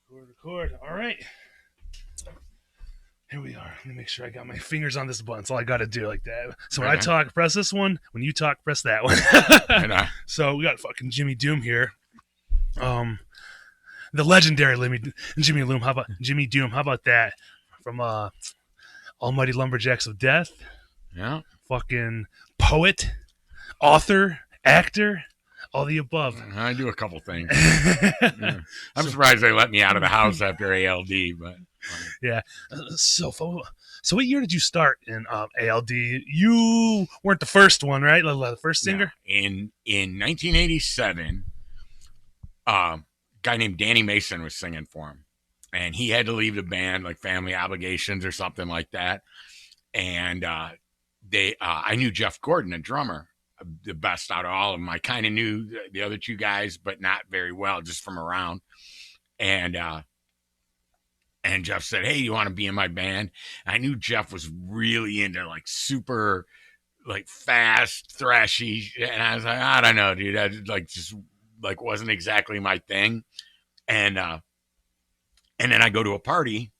Record. All right. Here we are. Let me make sure I got my fingers on this button. That's all I got to do like that. So when I talk, press this one. When you talk, press that one. So we got fucking Jimmy Doom here. The legendary Jimmy Doom. How about Jimmy Doom? How about that? From Almighty Lumberjacks of Death. Yeah. Fucking poet, author, actor. All the above. I do a couple things. Yeah. I'm surprised they let me out of the house after ALD, but yeah. So what year did you start in ALD? You weren't the first one, right? The first singer. No. In 1987, a guy named Danny Mason was singing for him, and he had to leave the band, like family obligations or something like that. And I knew Jeff Gordon, a drummer, the best out of all of them. I kind of knew the other two guys, but not very well, just from around. And Jeff said, "Hey, you want to be in my band?" I knew Jeff was really into like super, like fast, thrashy, and I was like, I don't know, dude. I just wasn't exactly my thing. And then I go to a party,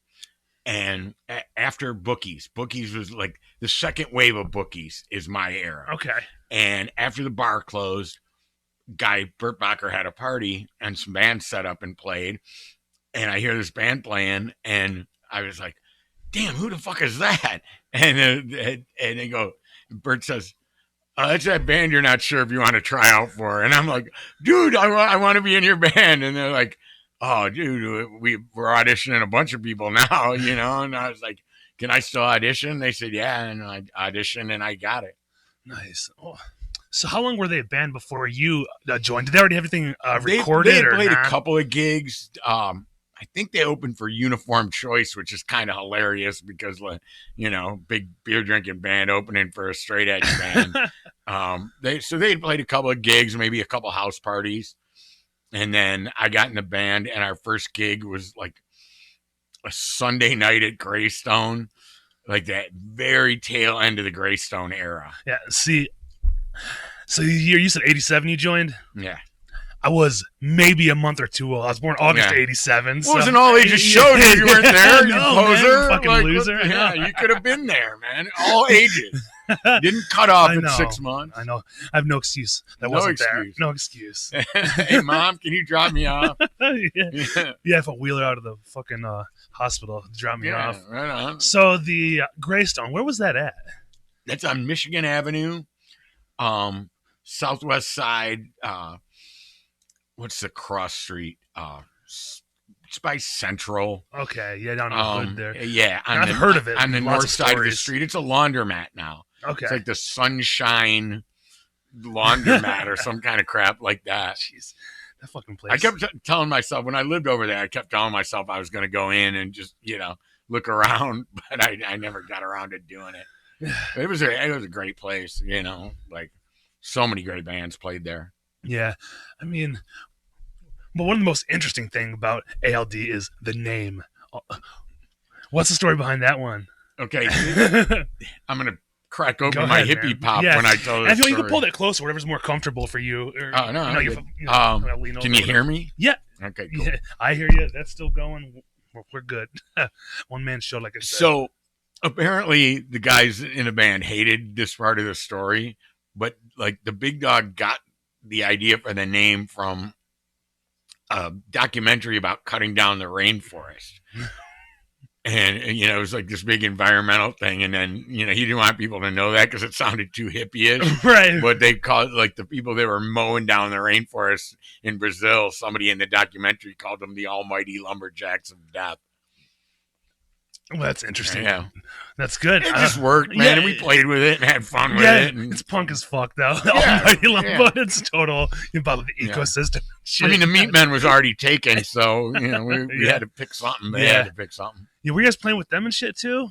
and after Bookies was like the second wave of Bookies is my era. Okay. And after the bar closed, guy Burt Bacher had a party and some bands set up and played. And I hear this band playing, and I was like, "Damn, who the fuck is that?" And they go, Burt says, "That's that band you're not sure if you want to try out for." And I'm like, "Dude, I want to be in your band." And they're like, "Oh, dude, we're auditioning a bunch of people now, you know?" And I was like, "Can I still audition?" They said, "Yeah." And I auditioned, and I got it. Nice. Oh. So how long were they a band before you joined? Did they already have everything recorded? They or played not? A couple of gigs. I think they opened for Uniform Choice, which is kind of hilarious because, you know, big beer drinking band opening for a straight edge band. They played a couple of gigs, maybe a couple house parties. And then I got in the band, and our first gig was like a Sunday night at Greystone, like that very tail end of the Greystone era. Yeah. See, so you said 87 you joined? Yeah. I was maybe a month or two old. I was born August 87. Well, it was an all-ages show, dude. You weren't there, you poser. Man, fucking loser. Yeah, you could have been there, man. All ages. Didn't cut off in 6 months. I know. I have no excuse. That wasn't there. No excuse. Hey, Mom, can you drop me off? Yeah, if I wheel her out of the fucking hospital, drop me off. Right on. So the Greystone, where was that at? That's on Michigan Avenue, southwest side. What's the cross street? It's by Central. Okay, yeah, down in the hood there. Yeah, I've heard of it. On the north side of the street. It's a laundromat now. Okay. It's like the Sunshine Laundromat or some kind of crap like that. Jeez, that fucking place. I kept telling myself, when I lived over there, I kept telling myself I was going to go in and just, look around, but I never got around to doing it. It was a great place, like so many great bands played there. Yeah, I mean, but one of the most interesting thing about ALD is the name. What's the story behind that one? Okay, I'm gonna crack open my hippie pop when I tell this story. You can pull that closer, whatever's more comfortable for you. Oh no! Can you hear me? Yeah. Okay, cool. Yeah, I hear you. That's still going. We're good. One man show, like I said. So apparently, the guys in the band hated this part of the story, but like the big dog got the idea for the name from a documentary about cutting down the rainforest. And it was like this big environmental thing. And then, he didn't want people to know that because it sounded too hippie-ish. Right. But they called, like, the people that were mowing down the rainforest in Brazil, somebody in the documentary called them the Almighty Lumberjacks of Death. Well, that's interesting. Yeah. That's good. It just worked, man. And we played with it and had fun with it. And it's punk as fuck, though. Almighty Lumber, it's total about the ecosystem. I mean, the Meat Men was already taken, so, we had to pick something. They had to pick something. Yeah, were you guys playing with them and shit, too?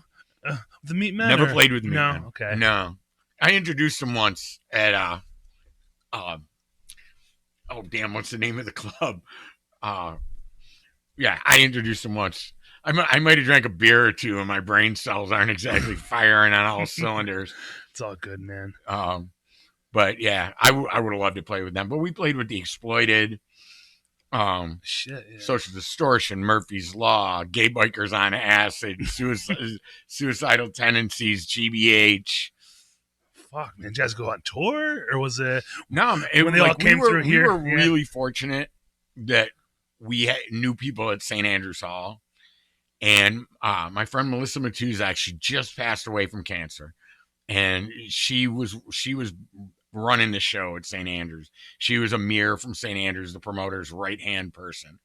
The Meat Men? Never played with the Meat Men. Okay. No. I introduced them once at, oh, damn, what's the name of the club? Yeah, I introduced them once. I might have drank a beer or two, and my brain cells aren't exactly firing on all cylinders. It's all good, man. But yeah, I would have loved to play with them. But we played with the Exploited. Shit. Yeah. Social Distortion, Murphy's Law, Gay Bikers on Acid, Suicidal Tendencies, GBH. Fuck, man. Did you guys go on tour, or was it No, when they all came through here? We were really fortunate that we knew people at St. Andrews Hall. And my friend Melissa Matuzak actually just passed away from cancer. And she was running the show at St. Andrews. She was Amir from St. Andrews, the promoter's right-hand person.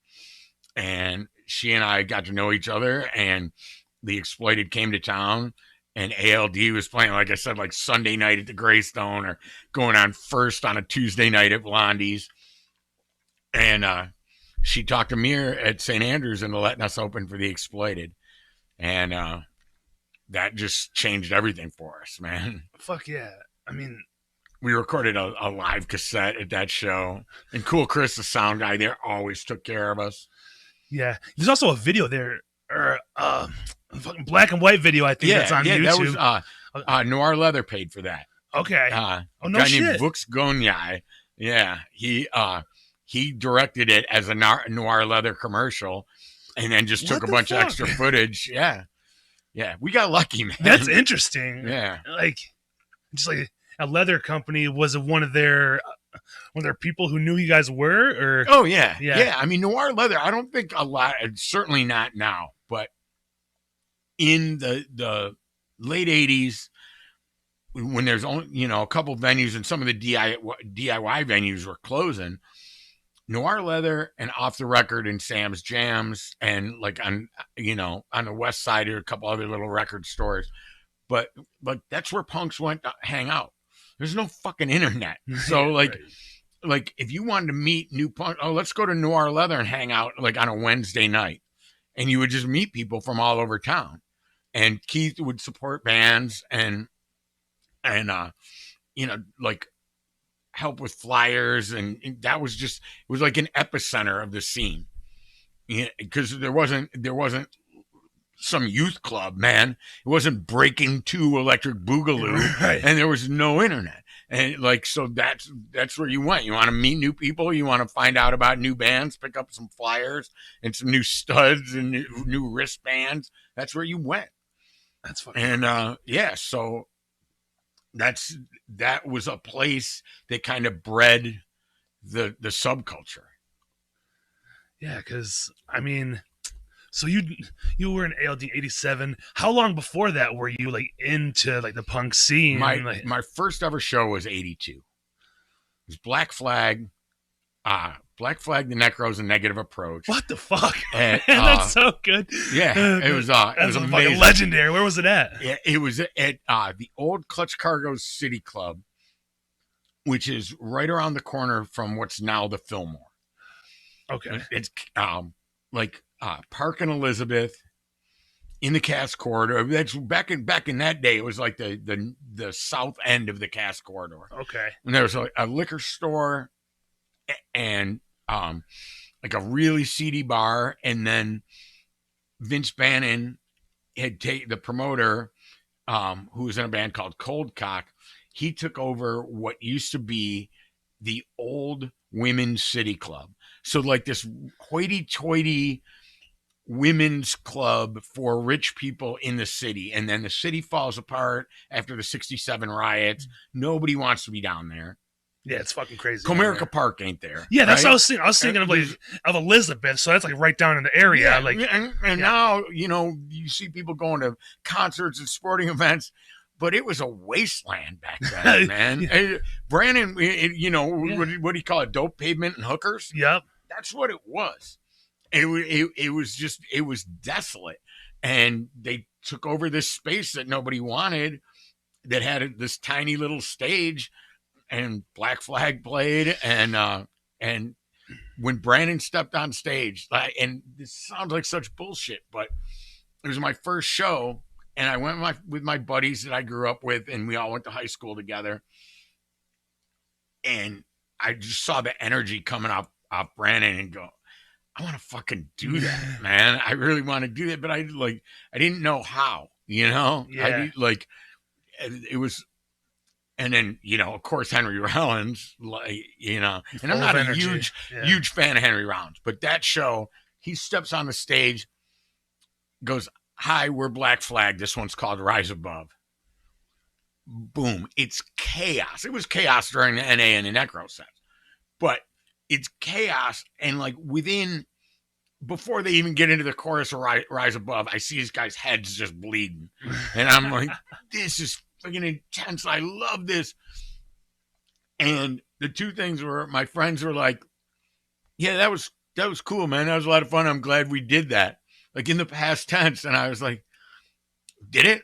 And she and I got to know each other, and the Exploited came to town, and ALD was playing, like I said, like Sunday night at the Greystone, or going on first on a Tuesday night at Blondie's. And she talked to Amir at St. Andrews into letting us open for the Exploited. And that just changed everything for us, man. Fuck yeah. I mean, we recorded a live cassette at that show. And Cool Chris, the sound guy there, always took care of us. Yeah. There's also a video there, or a fucking black and white video, I think, that's on YouTube. That was Noir Leather paid for that. Okay. No guy shit. Named Vux Gonyai. Yeah. He directed it as a Noir Leather commercial, and then just took a bunch of extra footage. Yeah. Yeah. We got lucky, man. That's interesting. Yeah. Like, just like a leather company, was it one of their people who knew you guys were, or? Oh yeah. I mean, Noir Leather, I don't think a lot, certainly not now, but in the late 80s, when there's only, a couple venues, and some of the DIY venues were closing, Noir Leather and Off the Record and Sam's Jams, and like on the west side, there are a couple other little record stores, but that's where punks went to hang out. There's no fucking internet. So like if you wanted to meet new punk, let's go to Noir Leather and hang out like on a Wednesday night. And you would just meet people from all over town. And Keith would support bands and like help with flyers, and that was just, it was like an epicenter of the scene. Because there wasn't some youth club, man. It wasn't Breaking 2 Electric Boogaloo, right. And there was no internet. And like, so that's where you went. You want to meet new people, you want to find out about new bands, pick up some flyers and some new studs and new wristbands. That's where you went. That's fucking and so that was a place that kind of bred the subculture. Yeah, because I mean, so you were in ALD 87. How long before that were you like into like the punk scene? My first ever show was 82. It was Black Flag, the Necros, and Negative Approach. What the fuck? And, that's so good. Yeah, it was amazing. Legendary. Where was it at? Yeah, it was at the old Clutch Cargo City Club, which is right around the corner from what's now the Fillmore. Okay. It's Park and Elizabeth in the Cass Corridor. That's back in that day. It was like the south end of the Cass Corridor. Okay. And there was a liquor store and like a really seedy bar, and then Vince Bannon had the promoter, who was in a band called Cold Cock. He took over what used to be the old Women's City Club. So like this hoity-toity women's club for rich people in the city. And then the city falls apart after the 67 riots. Nobody wants to be down there. Yeah, it's fucking crazy. Comerica Park ain't there. Yeah, that's what I was thinking. I was thinking of Elizabeth, so that's like right down in the area. Yeah, now, you see people going to concerts and sporting events, but it was a wasteland back then, man. Yeah. Brandon, what do you call it? Dope pavement and hookers? Yep. That's what it was. It was desolate. And they took over this space that nobody wanted, that had this tiny little stage, and Black Flag played. And when Brandon stepped on stage, and this sounds like such bullshit, but it was my first show. And I went with my buddies that I grew up with, and we all went to high school together. And I just saw the energy coming off Brandon and go, I want to fucking do that, man. I really want to do that, but I didn't know how, Yeah. it was And then, of course, Henry Rollins, and I'm Full of not a energy. huge, Yeah. huge fan of Henry Rollins, but that show, he steps on the stage, goes, "Hi, we're Black Flag. This one's called Rise Above." Boom. It's chaos. It was chaos during the NA and the Necro sets, but it's chaos. And like before they even get into the chorus of Rise Above, I see these guys' heads just bleeding. And I'm like, this is freaking intense. I love this. And the two things were, my friends were like, yeah, that was cool, man. That was a lot of fun. I'm glad we did that. Like in the past tense. And I was like, did it?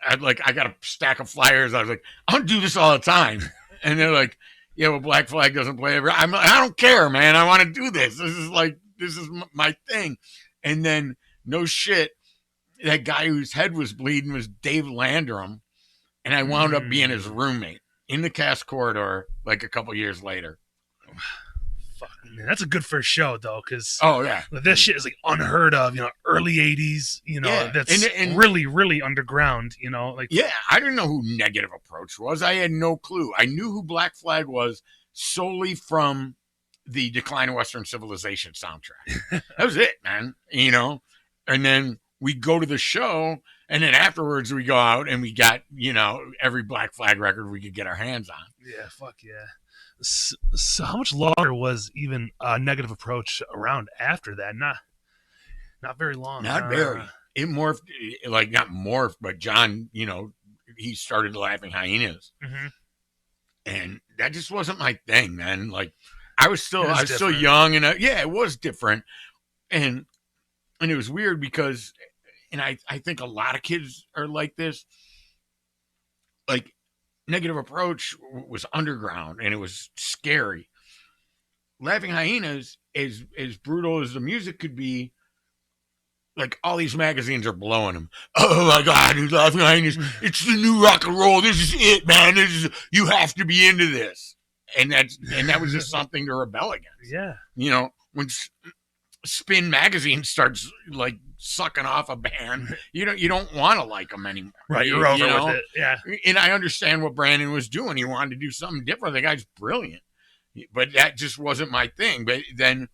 I got a stack of flyers. I was like, I don't do this all the time. And they're like, yeah, well, Black Flag doesn't play every. I'm like, I don't care, man. I want to do this. This is my thing. And then no shit, that guy whose head was bleeding was Dave Landrum, and I wound up being his roommate in the cast corridor like a couple years later. Fuck, man, that's a good first show though, because Oh yeah, this shit is like unheard of. Early '80s. Yeah. That's And really, really underground. Like yeah, I didn't know who Negative Approach was. I had no clue. I knew who Black Flag was solely from the Decline of Western Civilization soundtrack. That was it, man. And then we go to the show, and then afterwards we go out and we got every Black Flag record we could get our hands on. Yeah, fuck yeah. So how much longer was even Negative Approach around after that? Not very long. Not very. It morphed, like not morphed, but John, he started Laughing Hyenas, Mm-hmm. and that just wasn't my thing, man. Like I was still different. young, and yeah, it was different, and it was weird because, and I think a lot of kids are like this. Like Negative Approach was underground and it was scary. Laughing Hyenas, as brutal as the music could be, like all these magazines are blowing them. Oh my God, Laughing Hyenas! It's the new rock and roll. This is it, man. You have to be into this, and that was just something to rebel against. Yeah. When Spin magazine starts like sucking off a band, you don't want to like them anymore. Right, you're over with it. Yeah. And I understand what Brandon was doing. He wanted to do something different. The guy's brilliant, but that just wasn't my thing. But then,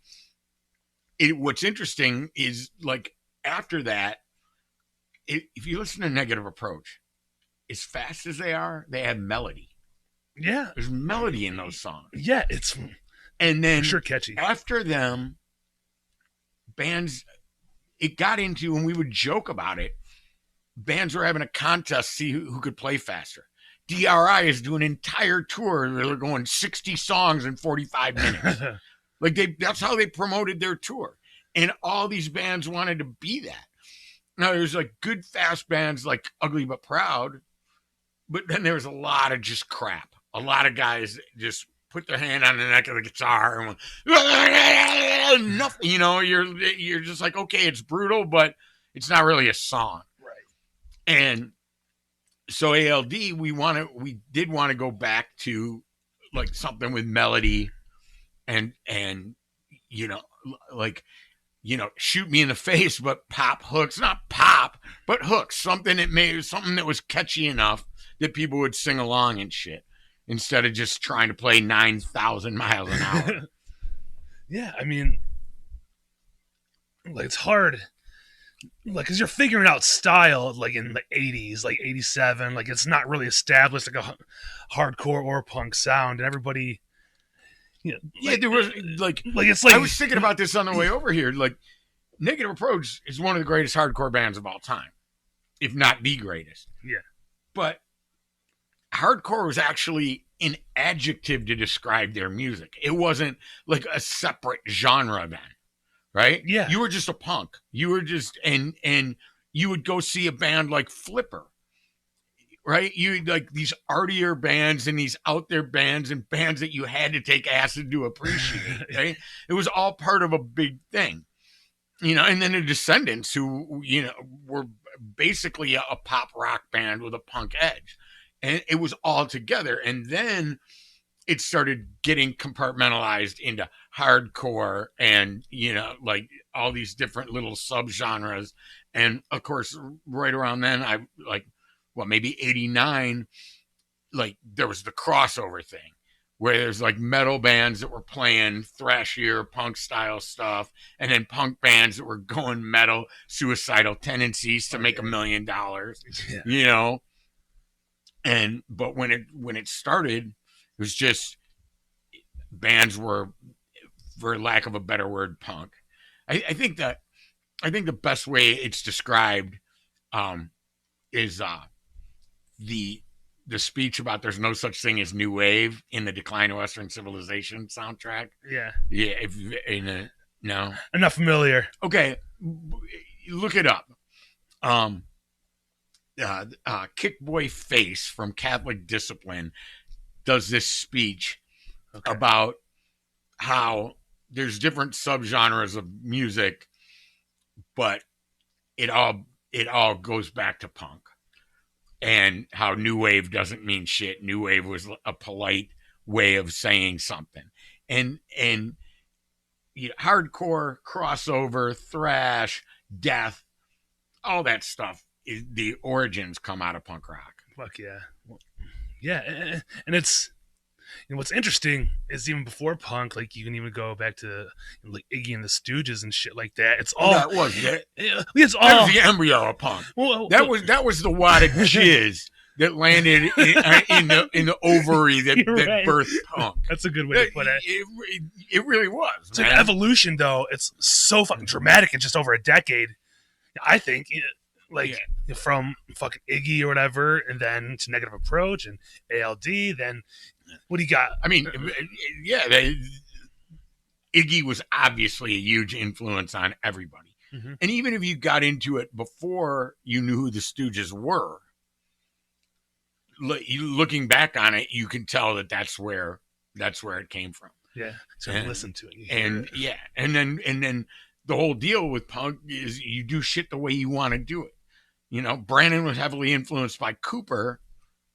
what's interesting is like after that, if you listen to Negative Approach, as fast as they are, they have melody. Yeah. There's melody in those songs. Yeah, it's And then sure catchy. After them, bands, it got into, and we would joke about it, bands were having a contest to see who could play faster. DRI is doing an entire tour. They're going 60 songs in 45 minutes. That's how they promoted their tour. And all these bands wanted to be that. Now there's like good fast bands like Ugly But Proud, but then there's a lot of just crap. A lot of guys just put their hand on the neck of the guitar and went, nothing. You're just like, okay, it's brutal, but it's not really a song. Right. And so ALD, we did want to go back to like something with melody and shoot me in the face, but pop hooks, not pop, but hooks, something that was catchy enough that people would sing along and shit, instead of just trying to play 9,000 miles an hour. Yeah, I mean, like it's hard, like because you're figuring out style like in the '80s, like '87, like it's not really established like a hardcore or punk sound, and everybody. Yeah, there was like it's like I was thinking about this on the way over here. Like Negative Approach is one of the greatest hardcore bands of all time, if not the greatest. Yeah. But hardcore was actually an adjective to describe their music. It wasn't like a separate genre then, right? Yeah. You were just a punk. You were just and you would go see a band like Flipper. Right? You like these artier bands and these out there bands and bands that you had to take acid to appreciate. Right? It was all part of a big thing. And then the Descendants, who, were basically a pop rock band with a punk edge. And it was all together. And then it started getting compartmentalized into hardcore and, like all these different little subgenres. And of course, right around then, maybe 89, like there was the crossover thing where there's like metal bands that were playing thrashier punk style stuff, and then punk bands that were going metal, suicidal tendencies to make $1 million, Yeah. you know. And but when it started, it was just bands were, for lack of a better word, punk. I think the best way it's described is the the speech about there's no such thing as new wave in the Decline of Western Civilization soundtrack. Yeah. Yeah, if in a, no. I'm not familiar. Okay, look it up. Kickboy Face from Catholic Discipline does this speech about how there's different subgenres of music, but it all goes back to punk, and how new wave doesn't mean shit. New wave was a polite way of saying something, and you know, hardcore, crossover, thrash, death, all that stuff. The origins come out of punk rock. Fuck yeah. Yeah, and it's, you know, what's interesting is even before punk, like you can even go back to like Iggy and the Stooges and shit like that. It's all That was it. It's all That was the embryo of punk. Well, that was the wad of jizz that landed in the ovary that right. birthed punk. That's a good way to put it. It really was. It's like evolution, though. It's so fucking dramatic in just over a decade. I think, like, from fucking Iggy or whatever, and then to Negative Approach and ALD. Then what do you got? I mean, yeah, Iggy was obviously a huge influence on everybody. Mm-hmm. And even if you got into it before you knew who the Stooges were, looking back on it, you can tell that that's where it came from. Yeah, so listen to it, and yeah, and then the whole deal with punk is you do shit the way you want to do it. You know, Brandon was heavily influenced by Cooper,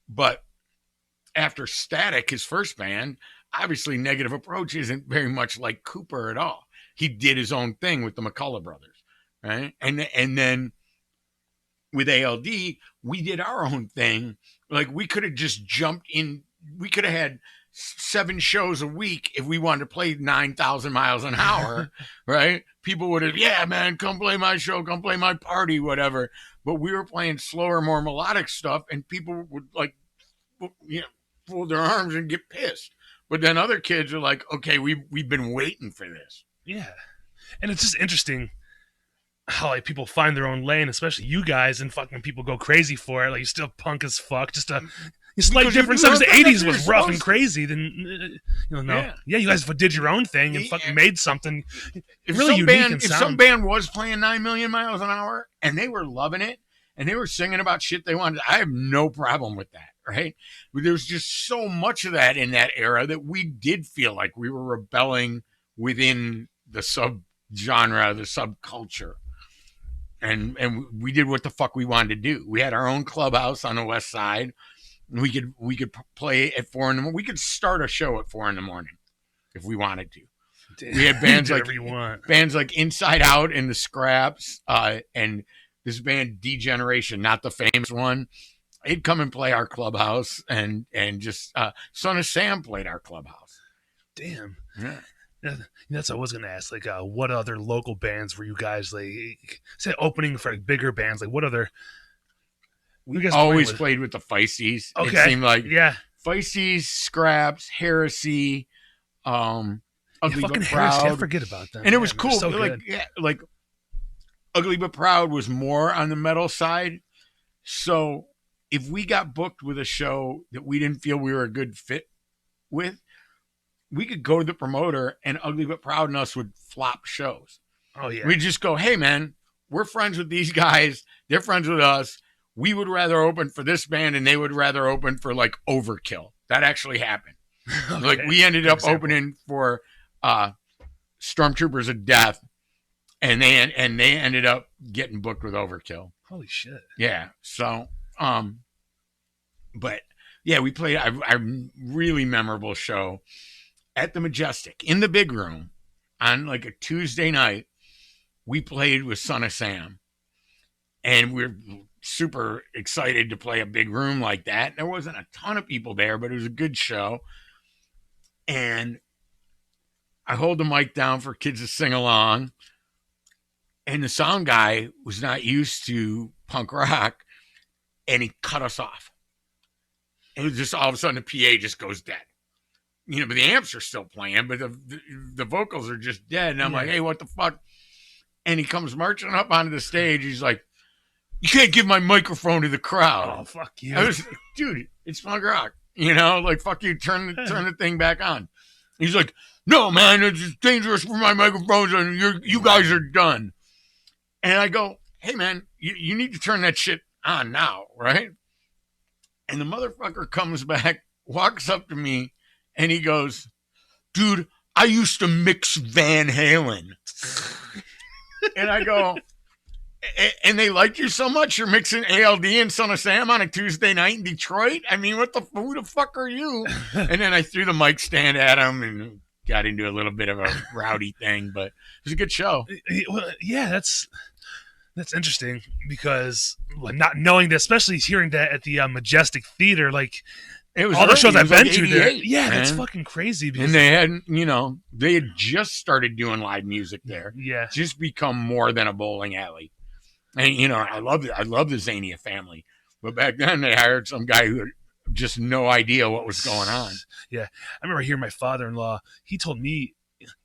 but after Static, his first band, obviously Negative Approach isn't very much like Cooper at all. He did his own thing with the McCullough brothers, right? And then with ALD, we did our own thing. Like, we could have just jumped in. We could have had 7 shows a week if we wanted to play 9,000 miles an hour, right? People would have, yeah, man, come play my show, come play my party, whatever. But we were playing slower, more melodic stuff, and people would, like, you know, fold their arms and get pissed. But then other kids are like, okay, we've been waiting for this. Yeah. And it's just interesting how, like, people find their own lane, especially you guys, and fucking people go crazy for it. Like, you're still punk as fuck. Just a slight difference. Because the 80s was rough and crazy. Then, you know, no. Yeah, you guys did your own thing and fucking made something really unique and sound. If some band was playing 9 million miles an hour and they were loving it and they were singing about shit they wanted, I have no problem with that, right? But there was just so much of that in that era that we did feel like we were rebelling within the subgenre, the subculture. And we did what the fuck we wanted to do. We had our own clubhouse on the west side. We could play at 4 in the morning. We could start a show at 4 in the morning if we wanted to. Damn, we had bands like Inside Out and the Scraps, and this band Degeneration, not the famous one. They'd come and play our clubhouse, and just Son of Sam played our clubhouse. Damn. Yeah. That's what I was gonna ask. Like, what other local bands were you guys, like, say, opening for, like, bigger bands? Like, what other? We always played with the Feisties. Okay. It seemed like Feisties, Scraps, Heresy, Ugly fucking but Heresy. Proud. I forget about them. And it was cool. So like Ugly but Proud was more on the metal side. So if we got booked with a show that we didn't feel we were a good fit with, we could go to the promoter, and Ugly but Proud and us would flop shows. Oh yeah. We'd just go, hey man, we're friends with these guys. They're friends with us. We would rather open for this band, and they would rather open for, like, Overkill. That actually happened. Okay. Like, we ended up opening for Stormtroopers of Death, and they ended up getting booked with Overkill. Holy shit. Yeah. So, but yeah, we played a really memorable show at the Majestic in the big room on, like, a Tuesday night. We played with Son of Sam, and we're super excited to play a big room like that. There wasn't a ton of people there, but it was a good show. And I hold the mic down for kids to sing along. And the sound guy was not used to punk rock, and he cut us off. It was just all of a sudden the PA just goes dead. But the amps are still playing, but the vocals are just dead. And I'm like, hey, what the fuck? And he comes marching up onto the stage. He's like, you can't give my microphone to the crowd. Oh, fuck you. I was like, dude, it's punk rock. Like, fuck you, turn the thing back on. He's like, no, man, it's dangerous for my microphones, and you guys are done. And I go, hey, man, you need to turn that shit on now, right? And the motherfucker comes back, walks up to me, and he goes, dude, I used to mix Van Halen. And I go, and they liked you so much, you're mixing ALD and Son of Sam on a Tuesday night in Detroit? I mean, who the fuck are you? And then I threw the mic stand at him and got into a little bit of a rowdy thing, but it was a good show. Well, yeah, that's interesting, because not knowing that, especially hearing that at the Majestic Theater, like, it was all the shows I've been to there. man. Yeah, that's fucking crazy. And they had just started doing live music there. Yeah. Just become more than a bowling alley. And, I love the Zania family. But back then they hired some guy who had just no idea what was going on. Yeah. I remember hearing my father-in-law, he told me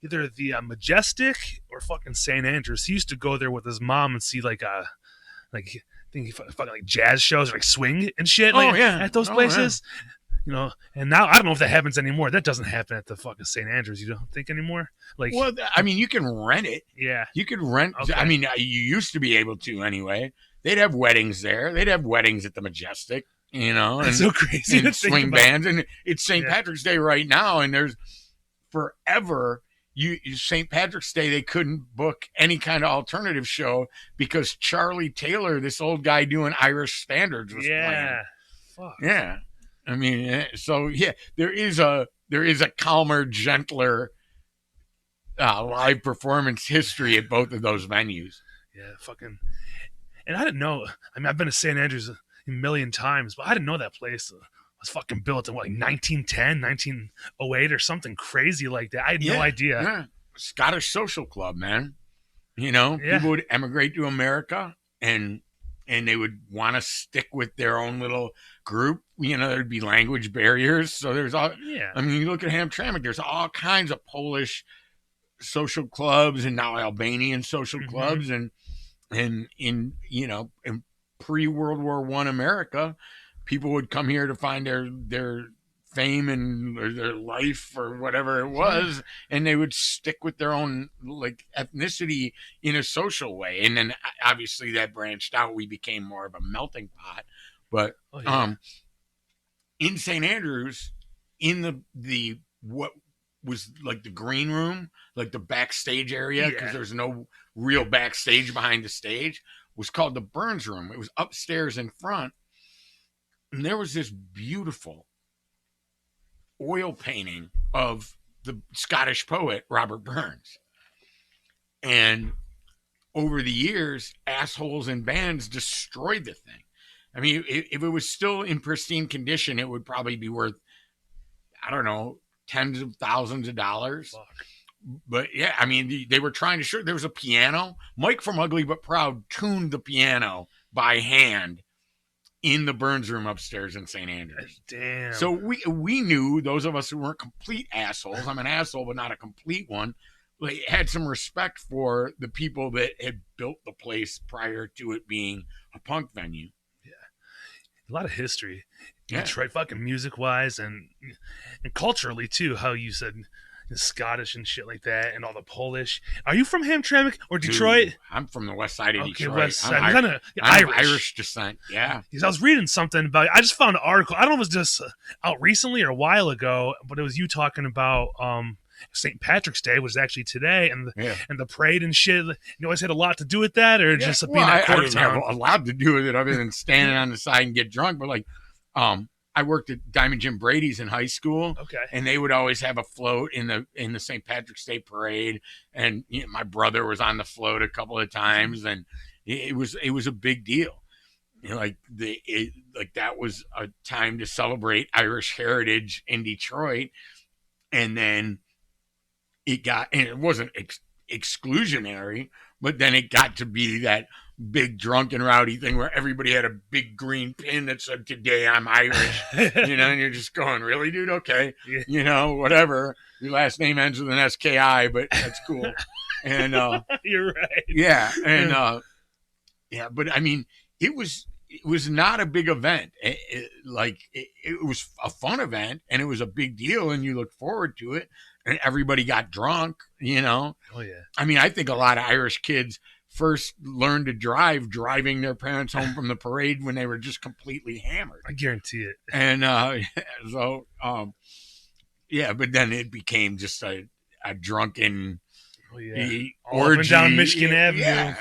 either the Majestic or fucking St. Andrews. He used to go there with his mom and see like fucking like jazz shows or like swing and shit at those places. And now I don't know if that happens anymore. That doesn't happen at the fucking St. Andrews, you don't think, anymore? Like, well, I mean, you can rent it. Yeah. You could rent. Okay. I mean, you used to be able to anyway. They'd have weddings there. They'd have weddings at the Majestic, and it's so crazy. And swing bands. And it's St. Patrick's Day right now, and there's forever. St. Patrick's Day, they couldn't book any kind of alternative show because Charlie Taylor, this old guy doing Irish standards, was playing. Fuck. Yeah. I mean, so yeah, there is a calmer, gentler live performance history at both of those venues. Yeah, fucking. And I didn't know. I mean, I've been to St. Andrews a million times, but I didn't know that place was fucking built in 1910, 1908 or something crazy like that. I had no idea. Yeah. Scottish social club, man. People would emigrate to America and they would want to stick with their own little group. There'd be language barriers. So there's all, I mean, you look at Hamtramck, there's all kinds of Polish social clubs and now Albanian social clubs. And in pre-World War I America, people would come here to find their fame and their life or whatever it was, and they would stick with their own like ethnicity in a social way. And then obviously that branched out. We became more of a melting pot. But in St. Andrews, in the what was like the green room, like the backstage area, because there's no real backstage behind the stage, was called the Burns Room. It was upstairs in front, and there was this beautiful oil painting of the Scottish poet Robert Burns. And over the years, assholes and bands destroyed the thing. I mean, if it was still in pristine condition, it would probably be worth, I don't know, tens of thousands of dollars. Fuck. But yeah, I mean, they were trying to show there was a piano. Mike from Ugly But Proud tuned the piano by hand in the Burns Room upstairs in St. Andrews. Damn. So we knew, those of us who weren't complete assholes, I'm an asshole, but not a complete one, like, had some respect for the people that had built the place prior to it being a punk venue. Yeah. A lot of history. Detroit, fucking music-wise and culturally, too, how you said Scottish and shit like that, and all the Polish. Are you from Hamtramck or Detroit? Dude, I'm from the west side of Detroit. West side. I'm Irish descent. Yeah. Because I was reading something about. I just found an article. I don't know if it was just out recently or a while ago, but it was you talking about St. Patrick's Day was actually today, and the parade and shit. You always had a lot to do with that, or just being a I didn't have a lot to do with it other than standing on the side and get drunk. But like, I worked at Diamond Jim Brady's in high school, and they would always have a float in the St. Patrick's Day parade, and my brother was on the float a couple of times, and it was a big deal. like that was a time to celebrate Irish heritage in Detroit, and then and it wasn't exclusionary, but then it got to be that big drunken rowdy thing where everybody had a big green pin that said "Today I'm Irish," and you're just going, "Really, dude? Okay, whatever. Your last name ends with an SKI, but that's cool." And you're right. yeah, and but I mean, it was not a big event. It was a fun event, and it was a big deal, and you look forward to it. And everybody got drunk, Oh yeah. I mean, I think a lot of Irish kids first learned to drive driving their parents home from the parade when they were just completely hammered. I guarantee it. And so, but then it became just a drunken orgy. All up and down Michigan Avenue. Yeah,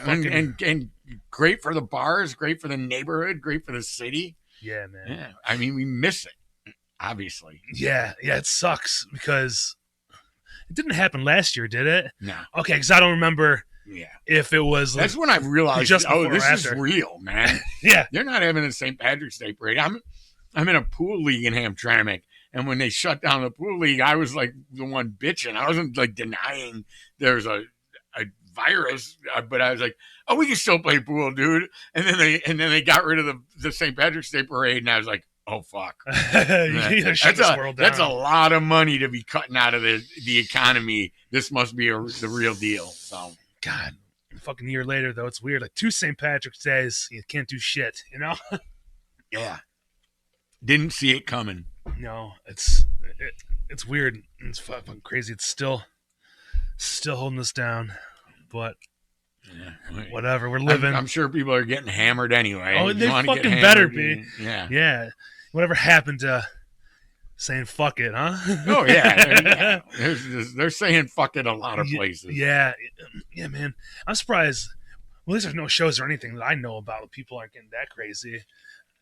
and great for the bars, great for the neighborhood, great for the city. Yeah, man. Yeah, I mean, we miss it, obviously. Yeah, it sucks because it didn't happen last year, did it? No. Okay, because I don't remember if it was. That's when I realized, just this is real, man. Yeah. They're not having a St. Patrick's Day parade. I'm in a pool league in Hamtramck, and when they shut down the pool league, I was like the one bitching. I wasn't like denying there's a virus, but I was like, "Oh, we can still play pool, dude." And then they got rid of the St. Patrick's Day parade, and I was like, "Oh fuck, that's a lot of money to be cutting out of the economy. This must be the real deal." So, God, a fucking year later though, it's weird. Like 2 St. Patrick's Days, you can't do shit, Yeah, didn't see it coming. No, it's weird. It's fucking crazy. It's still holding us down, but whatever. We're living. I'm sure people are getting hammered anyway. Oh, they fucking better be. Yeah. Whatever happened to saying fuck it, huh? Oh yeah. They're saying fuck it a lot of places. Yeah, man. I'm surprised. Well, there's no shows or anything that I know about. People aren't getting that crazy.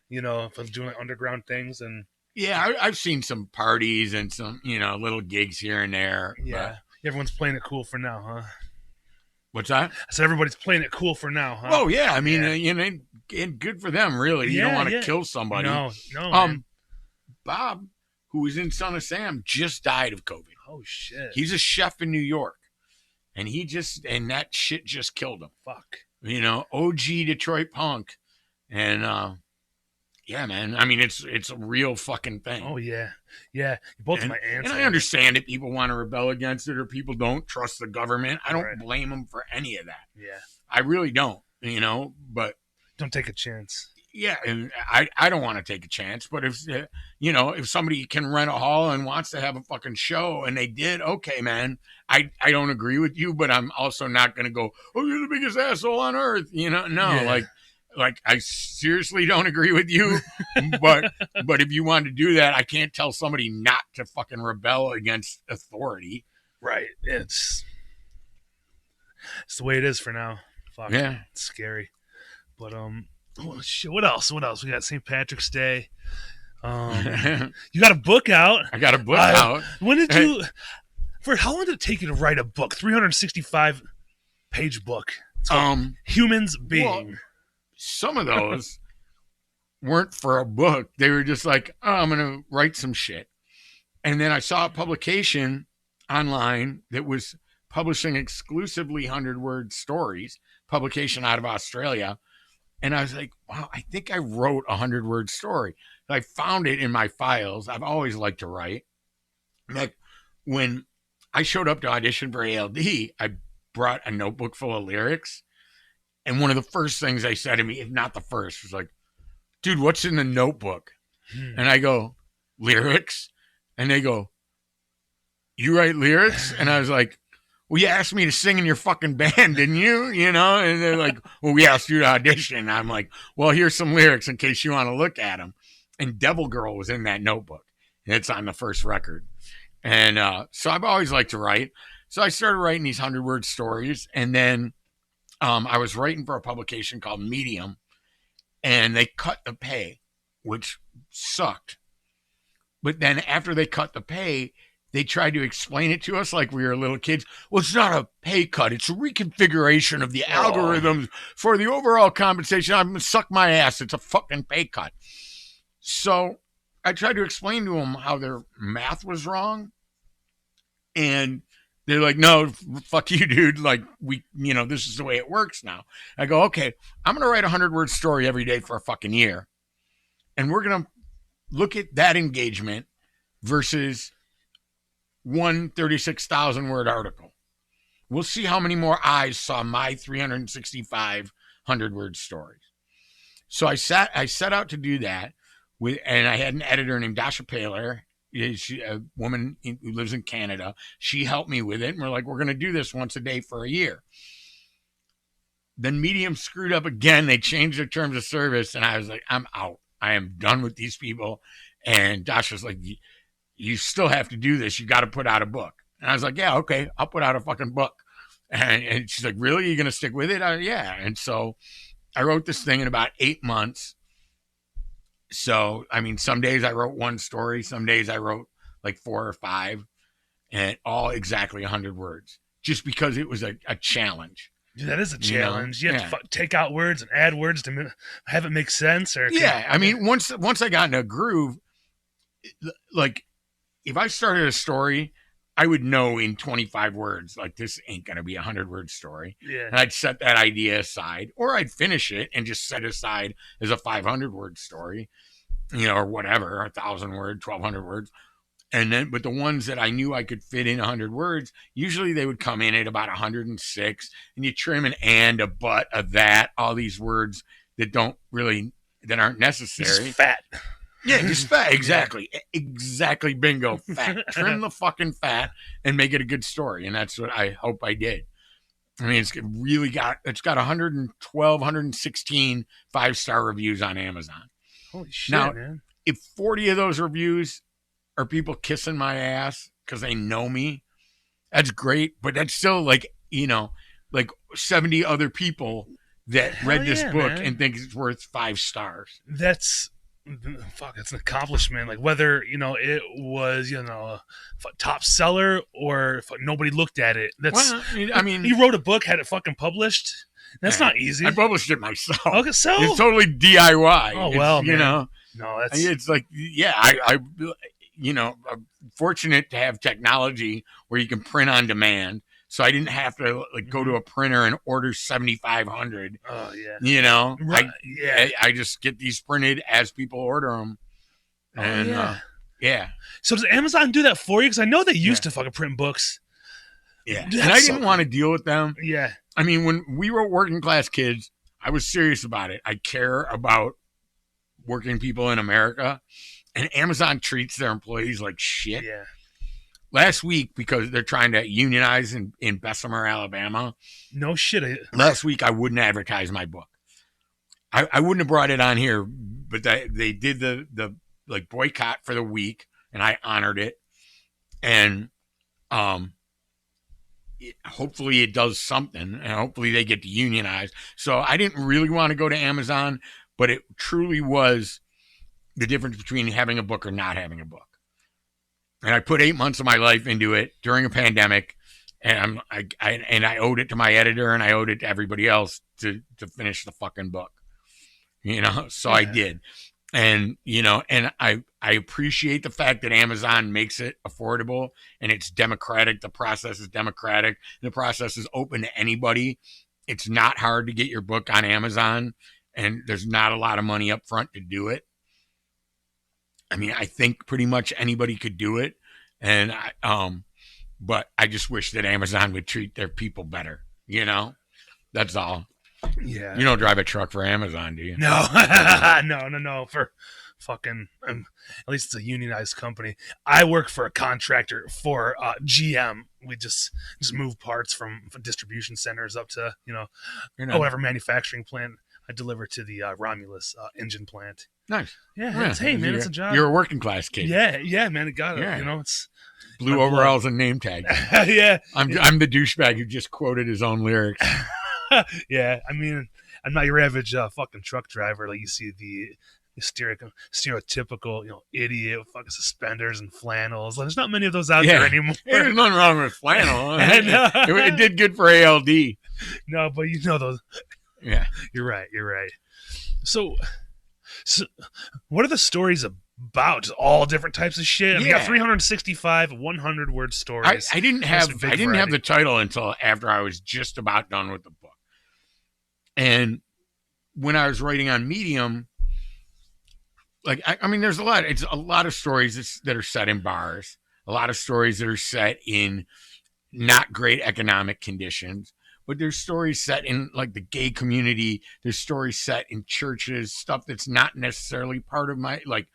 If I'm doing like underground things and. Yeah, I've seen some parties and some, little gigs here and there. Yeah, everyone's playing it cool for now, huh? What's that? I said everybody's playing it cool for now, huh? Oh yeah, I mean, and good for them, really. You don't want to kill somebody. No. Man. Bob, who was in Son of Sam, just died of COVID. Oh shit. He's a chef in New York, and that shit just killed him. Fuck. OG Detroit punk, and. Yeah, man. I mean, it's a real fucking thing. Oh yeah. Both my aunts. And I understand that people want to rebel against it, or people don't trust the government. I don't blame them for any of that. Yeah. I really don't. But don't take a chance. Yeah, and I don't want to take a chance. But if somebody can rent a hall and wants to have a fucking show, and they did, okay, man. I don't agree with you, but I'm also not going to go, oh, you're the biggest asshole on earth. No, Like I seriously don't agree with you, but if you want to do that, I can't tell somebody not to fucking rebel against authority. Right. It's the way it is for now. Fuck. Yeah. It's scary. But shit, what else? We got St. Patrick's Day. You got a book out. I got a book out. When did you how long did it take you to write a book? 365 page book. It's called Humans Being. Well, some of those weren't for a book. They were just like, oh, I'm going to write some shit. And then I saw a publication online that was publishing exclusively 100-word stories, publication out of Australia. And I was like, wow, I think I wrote a 100-word story. I found it in my files. I've always liked to write. Like when I showed up to audition for ALD, I brought a notebook full of lyrics. And one of the first things they said to me, if not the first, was like, dude, what's in the notebook? And I go, lyrics? And they go, you write lyrics? And I was like, well, you asked me to sing in your fucking band, didn't you? And they're like, well, we asked you to audition. And I'm like, well, here's some lyrics in case you want to look at them. And Devil Girl was in that notebook. And it's on the first record. And so I've always liked to write. So I started writing these 100-word stories. And then I was writing for a publication called Medium, and they cut the pay, which sucked. But then after they cut the pay, they tried to explain it to us like we were little kids. Well, it's not a pay cut. It's a reconfiguration of the algorithms for the overall compensation. I'm going to suck my ass. It's a fucking pay cut. So I tried to explain to them how their math was wrong. And they're like, no, fuck you, dude. Like, this is the way it works now. I go, okay, I'm going to write a 100-word story every day for a fucking year. And we're going to look at that engagement versus one 36,000-word article. We'll see how many more eyes saw my 365 100-word stories. So I set out to do that, and I had an editor named Dasha Paler. She, a woman who lives in Canada. She helped me with it, and we're like, we're going to do this once a day for a year. Then Medium screwed up again. They changed their terms of service, and I was like, I'm out. I am done with these people. And Dasha's like, you still have to do this. You got to put out a book. And I was like, yeah, okay, I'll put out a fucking book. And she's like, really? You're going to stick with it? Yeah. And so I wrote this thing in about 8 months. So, I mean, some days I wrote one story. Some days I wrote like 4 or 5, and all exactly 100 words, just because it was a challenge. Dude, that is a challenge. You have to take out words and add words to have it make sense. I mean, once I got in a groove, like if I started a story, I would know in 25 words, like this ain't going to be a 100-word story. Yeah. And I'd set that idea aside, or I'd finish it and just set it aside as a 500-word story, or whatever, 1,000 word, 1,200 words. And then, but the ones that I knew I could fit in 100 words, usually they would come in at about 106, and you trim an and, a but, a that, all these words that aren't necessary. Just fat. Yeah, just fat. Exactly. Exactly. Bingo. Fat. Trim the fucking fat and make it a good story. And that's what I hope I did. I mean, it's got 112, 116 5-star reviews on Amazon. Holy shit, now, man. If 40 of those reviews are people kissing my ass because they know me, that's great. But that's still like 70 other people that read this book and think it's worth 5 stars. That's an accomplishment. Like whether it was a top seller or if nobody looked at it. That's I mean, you wrote a book, had it fucking published. That's not ezy. I published it myself. Okay, so it's totally DIY. Oh well, man. No, that's it's like I'm fortunate to have technology where you can print on demand. So I didn't have to go to a printer and order 7,500. Oh yeah. Right. I just get these printed as people order them. And So does Amazon do that for you? Because I know they used to fucking print books. Yeah. And I didn't want to deal with them. Yeah. I mean, when we wrote Working Class Kids, I was serious about it. I care about working people in America, and Amazon treats their employees like shit. Yeah. Last week, because they're trying to unionize in Bessemer, Alabama. No shit. Last week, I wouldn't advertise my book. I wouldn't have brought it on here, but they did the boycott for the week, and I honored it. And hopefully it does something, and hopefully they get to unionize. So I didn't really want to go to Amazon, but it truly was the difference between having a book or not having a book. And I put 8 months of my life into it during a pandemic, and I owed it to my editor, and I owed it to everybody else to finish the fucking book. So I did. And and I appreciate the fact that Amazon makes it affordable and it's democratic. The process is democratic. The process is open to anybody. It's not hard to get your book on Amazon, and there's not a lot of money up front to do it. I mean, I think pretty much anybody could do it, and but I just wish that Amazon would treat their people better. That's all. Yeah. You don't drive a truck for Amazon, do you? No, no. For fucking, at least it's a unionized company. I work for a contractor for GM. We just move parts from distribution centers up to whatever manufacturing plant. I deliver to the Romulus engine plant. Nice. Yeah. Hey, man, it's a job. You're a working class kid. Yeah, man. It got it. Yeah. It's blue overalls and name tag. Yeah. I'm the douchebag who just quoted his own lyrics. Yeah. I mean, I'm not your average fucking truck driver. Like you see the stereotypical, idiot with fucking suspenders and flannels. Like, there's not many of those out Yeah. there anymore. There's nothing wrong with flannel. And, It did good for ALD. No, but those. Yeah. You're right. So what are the stories about? Just all different types of shit. I mean, you got 365 100-word stories. I didn't have the title until after I was just about done with the book. And when I was writing on Medium, like I mean, there's a lot of stories that are set in bars, a lot of stories that are set in not great economic conditions. But there's stories set in like the gay community. There's stories set in churches, stuff that's not necessarily part of my, like,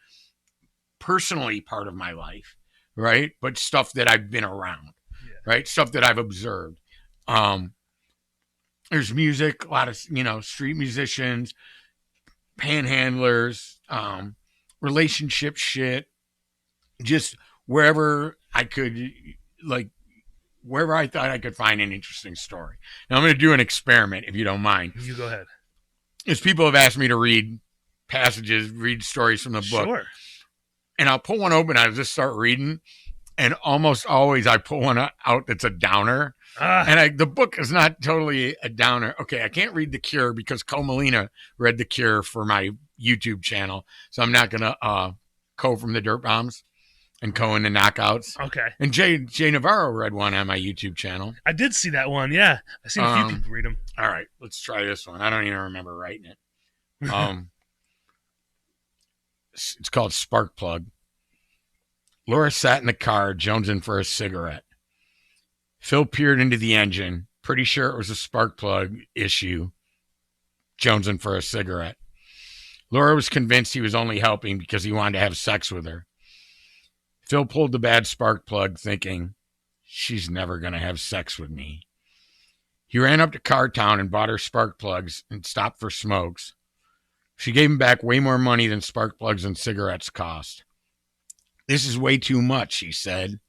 personally part of my life, right? But stuff that I've been around, right? Stuff that I've observed. There's music, a lot of, street musicians, panhandlers, relationship shit, just wherever I could, like, wherever I thought I could find an interesting story. Now, I'm going to do an experiment, if you don't mind. You go ahead. Because people have asked me to read stories from the book. Sure. And I'll pull one open, I'll just start reading, and almost always I pull one out that's a downer. And the book is not totally a downer. Okay, I can't read The Cure because Cole Molina read The Cure for my YouTube channel, so I'm not going to Cole from the Dirt Bombs. And Cohen the Knockouts. Okay. And Jay Navarro read one on my YouTube channel. I did see that one, yeah. I've seen a few people read them. All right, let's try this one. I don't even remember writing it. It's called Spark Plug. Laura sat in the car, jonesing for a cigarette. Phil peered into the engine, pretty sure it was a spark plug issue, jonesing for a cigarette. Laura was convinced he was only helping because he wanted to have sex with her. Phil pulled the bad spark plug, thinking, she's never going to have sex with me. He ran up to Cartown and bought her spark plugs and stopped for smokes. She gave him back way more money than spark plugs and cigarettes cost. This is way too much, he said.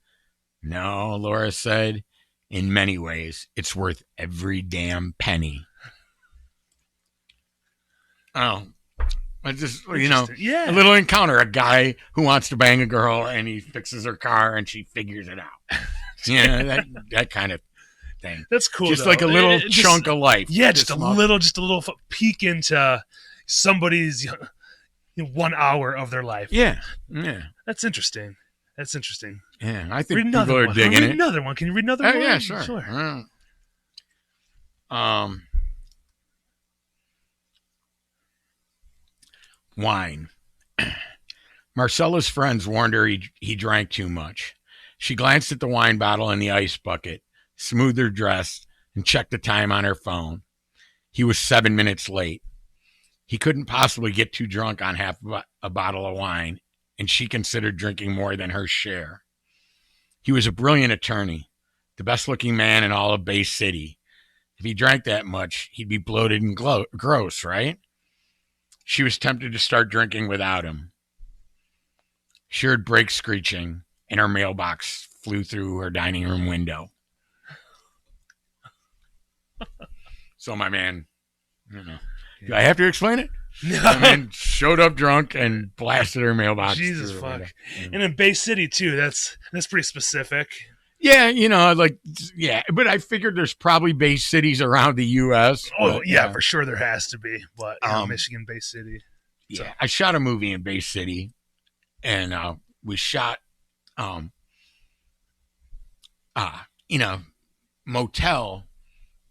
No, Laura said, in many ways, it's worth every damn penny. Oh, I just, a little encounter. A guy who wants to bang a girl and he fixes her car and she figures it out. That kind of thing. That's cool. Just like a little chunk of life. Yeah, just a little peek into somebody's 1 hour of their life. Yeah. That's interesting. Yeah, I think people are digging it. Another one. Can you read another one? Yeah, sure. Wine. Marcella's friends warned her he drank too much. She glanced at the wine bottle in the ice bucket, smoothed her dress, and checked the time on her phone. He was 7 minutes late. He couldn't possibly get too drunk on half a bottle of wine, and she considered drinking more than her share. He was a brilliant attorney, the best-looking man in all of Bay City. If he drank that much, he'd be bloated and gross, right? She was tempted to start drinking without him. She heard brakes screeching, and her mailbox flew through her dining room window. So my man, do I have to explain it? No. My man showed up drunk and blasted her mailbox. Jesus fuck. And in Bay City too. That's pretty specific. Yeah, but I figured there's probably Bay Cities around the U.S. Oh, yeah, for sure there has to be. But Michigan, Bay City. Yeah, so. I shot a movie in Bay City, and we shot, motel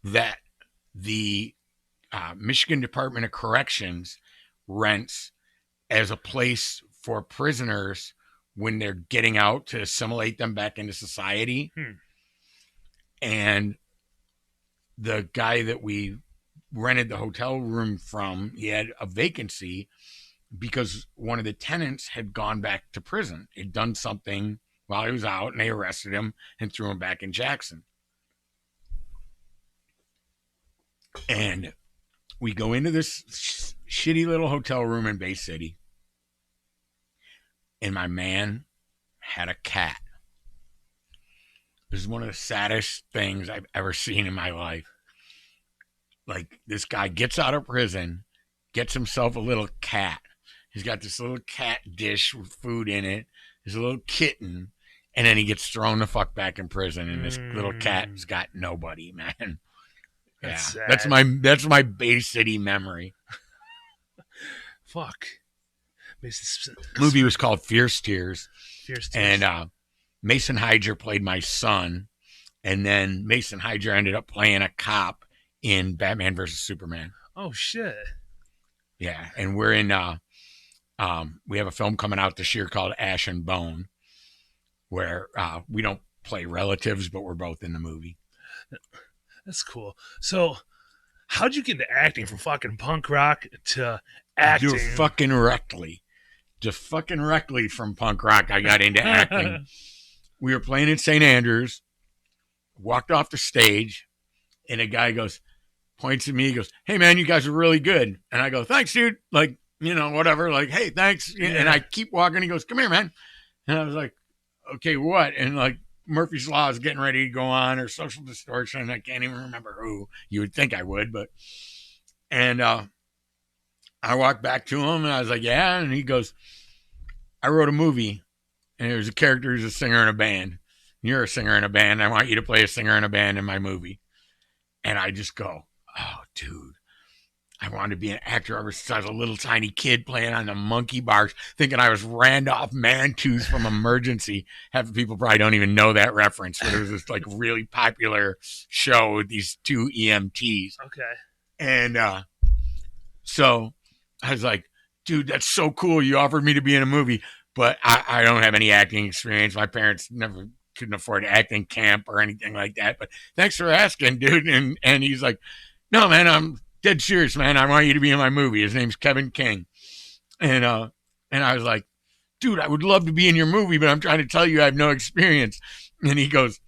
that the Michigan Department of Corrections rents as a place for prisoners when they're getting out to assimilate them back into society. And the guy that we rented the hotel room from, he had a vacancy because one of the tenants had gone back to prison. He'd done something while he was out, and they arrested him and threw him back in Jackson. And we go into this shitty little hotel room in Bay City, and my man had a cat. This is one of the saddest things I've ever seen in my life. Like, this guy gets out of prison, gets himself a little cat, He's got this little cat dish with food in it. There's a little kitten, and then he gets thrown the fuck back in prison, and this little cat's got nobody, man. That's Yeah, sad. that's my Bay City memory. Fuck. The movie was called Fierce Tears, Fierce Tears. and Mason Hydra played my son, and then Mason Hydra ended up playing a cop in Batman versus Superman. Oh shit. Yeah, and we're in. We have a film coming out this year called Ash and Bone, where we don't play relatives, but we're both in the movie. That's cool. So, how'd you get into acting from fucking punk rock to acting? Just fucking rectly from punk rock, I got into acting. We were playing in St. Andrews, walked off the stage, and a guy points at me, he goes, "Hey man, you guys are really good." And I go, "Thanks, dude." Like, whatever. Like, "Hey, thanks." Yeah. And I keep walking. He goes, "Come here, man." And I was like, "Okay, what?" And like, Murphy's Law is getting ready to go on, or Social Distortion. I can't even remember who. You would think I would, but. And I walked back to him, and I was like, "Yeah." And he goes, "I wrote a movie, and there's a character who's a singer in a band. You're a singer in a band. I want you to play a singer in a band in my movie." And I just go, "Oh, dude. I wanted to be an actor ever since I was a little tiny kid playing on the monkey bars, thinking I was Randolph Mantooth from Emergency." Half the people probably don't even know that reference, but it was this like really popular show with these two EMTs. Okay. And so I was like, "Dude, that's so cool. You offered me to be in a movie, but I don't have any acting experience. My parents never couldn't afford acting camp or anything like that. But thanks for asking, dude." And he's like, "No, man, I'm dead serious, man. I want you to be in my movie." His name's Kevin King. And I was like, "Dude, I would love to be in your movie, but I'm trying to tell you I have no experience." And he goes,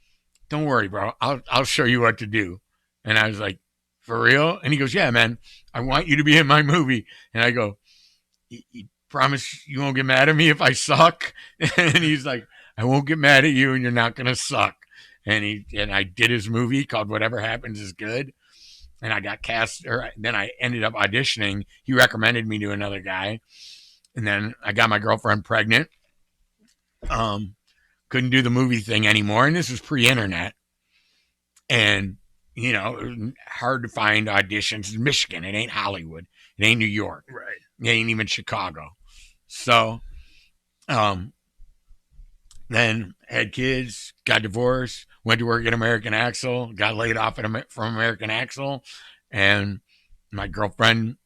"Don't worry, bro. I'll show you what to do." And I was like, "For real?" And he goes, "Yeah, man. I want you to be in my movie." And I go, "You promise you won't get mad at me if I suck?" And he's like, "I won't get mad at you, and you're not gonna suck." And I did his movie called Whatever Happens Is Good. And I got cast, or then I ended up auditioning. He recommended me to another guy. And then I got my girlfriend pregnant. Couldn't do the movie thing anymore. And this was pre-internet. And, it was hard to find auditions. It's Michigan. It ain't Hollywood. It ain't New York. Right. It ain't even Chicago. So, then had kids, got divorced, went to work at American Axle, got laid off from American Axle, and my girlfriend,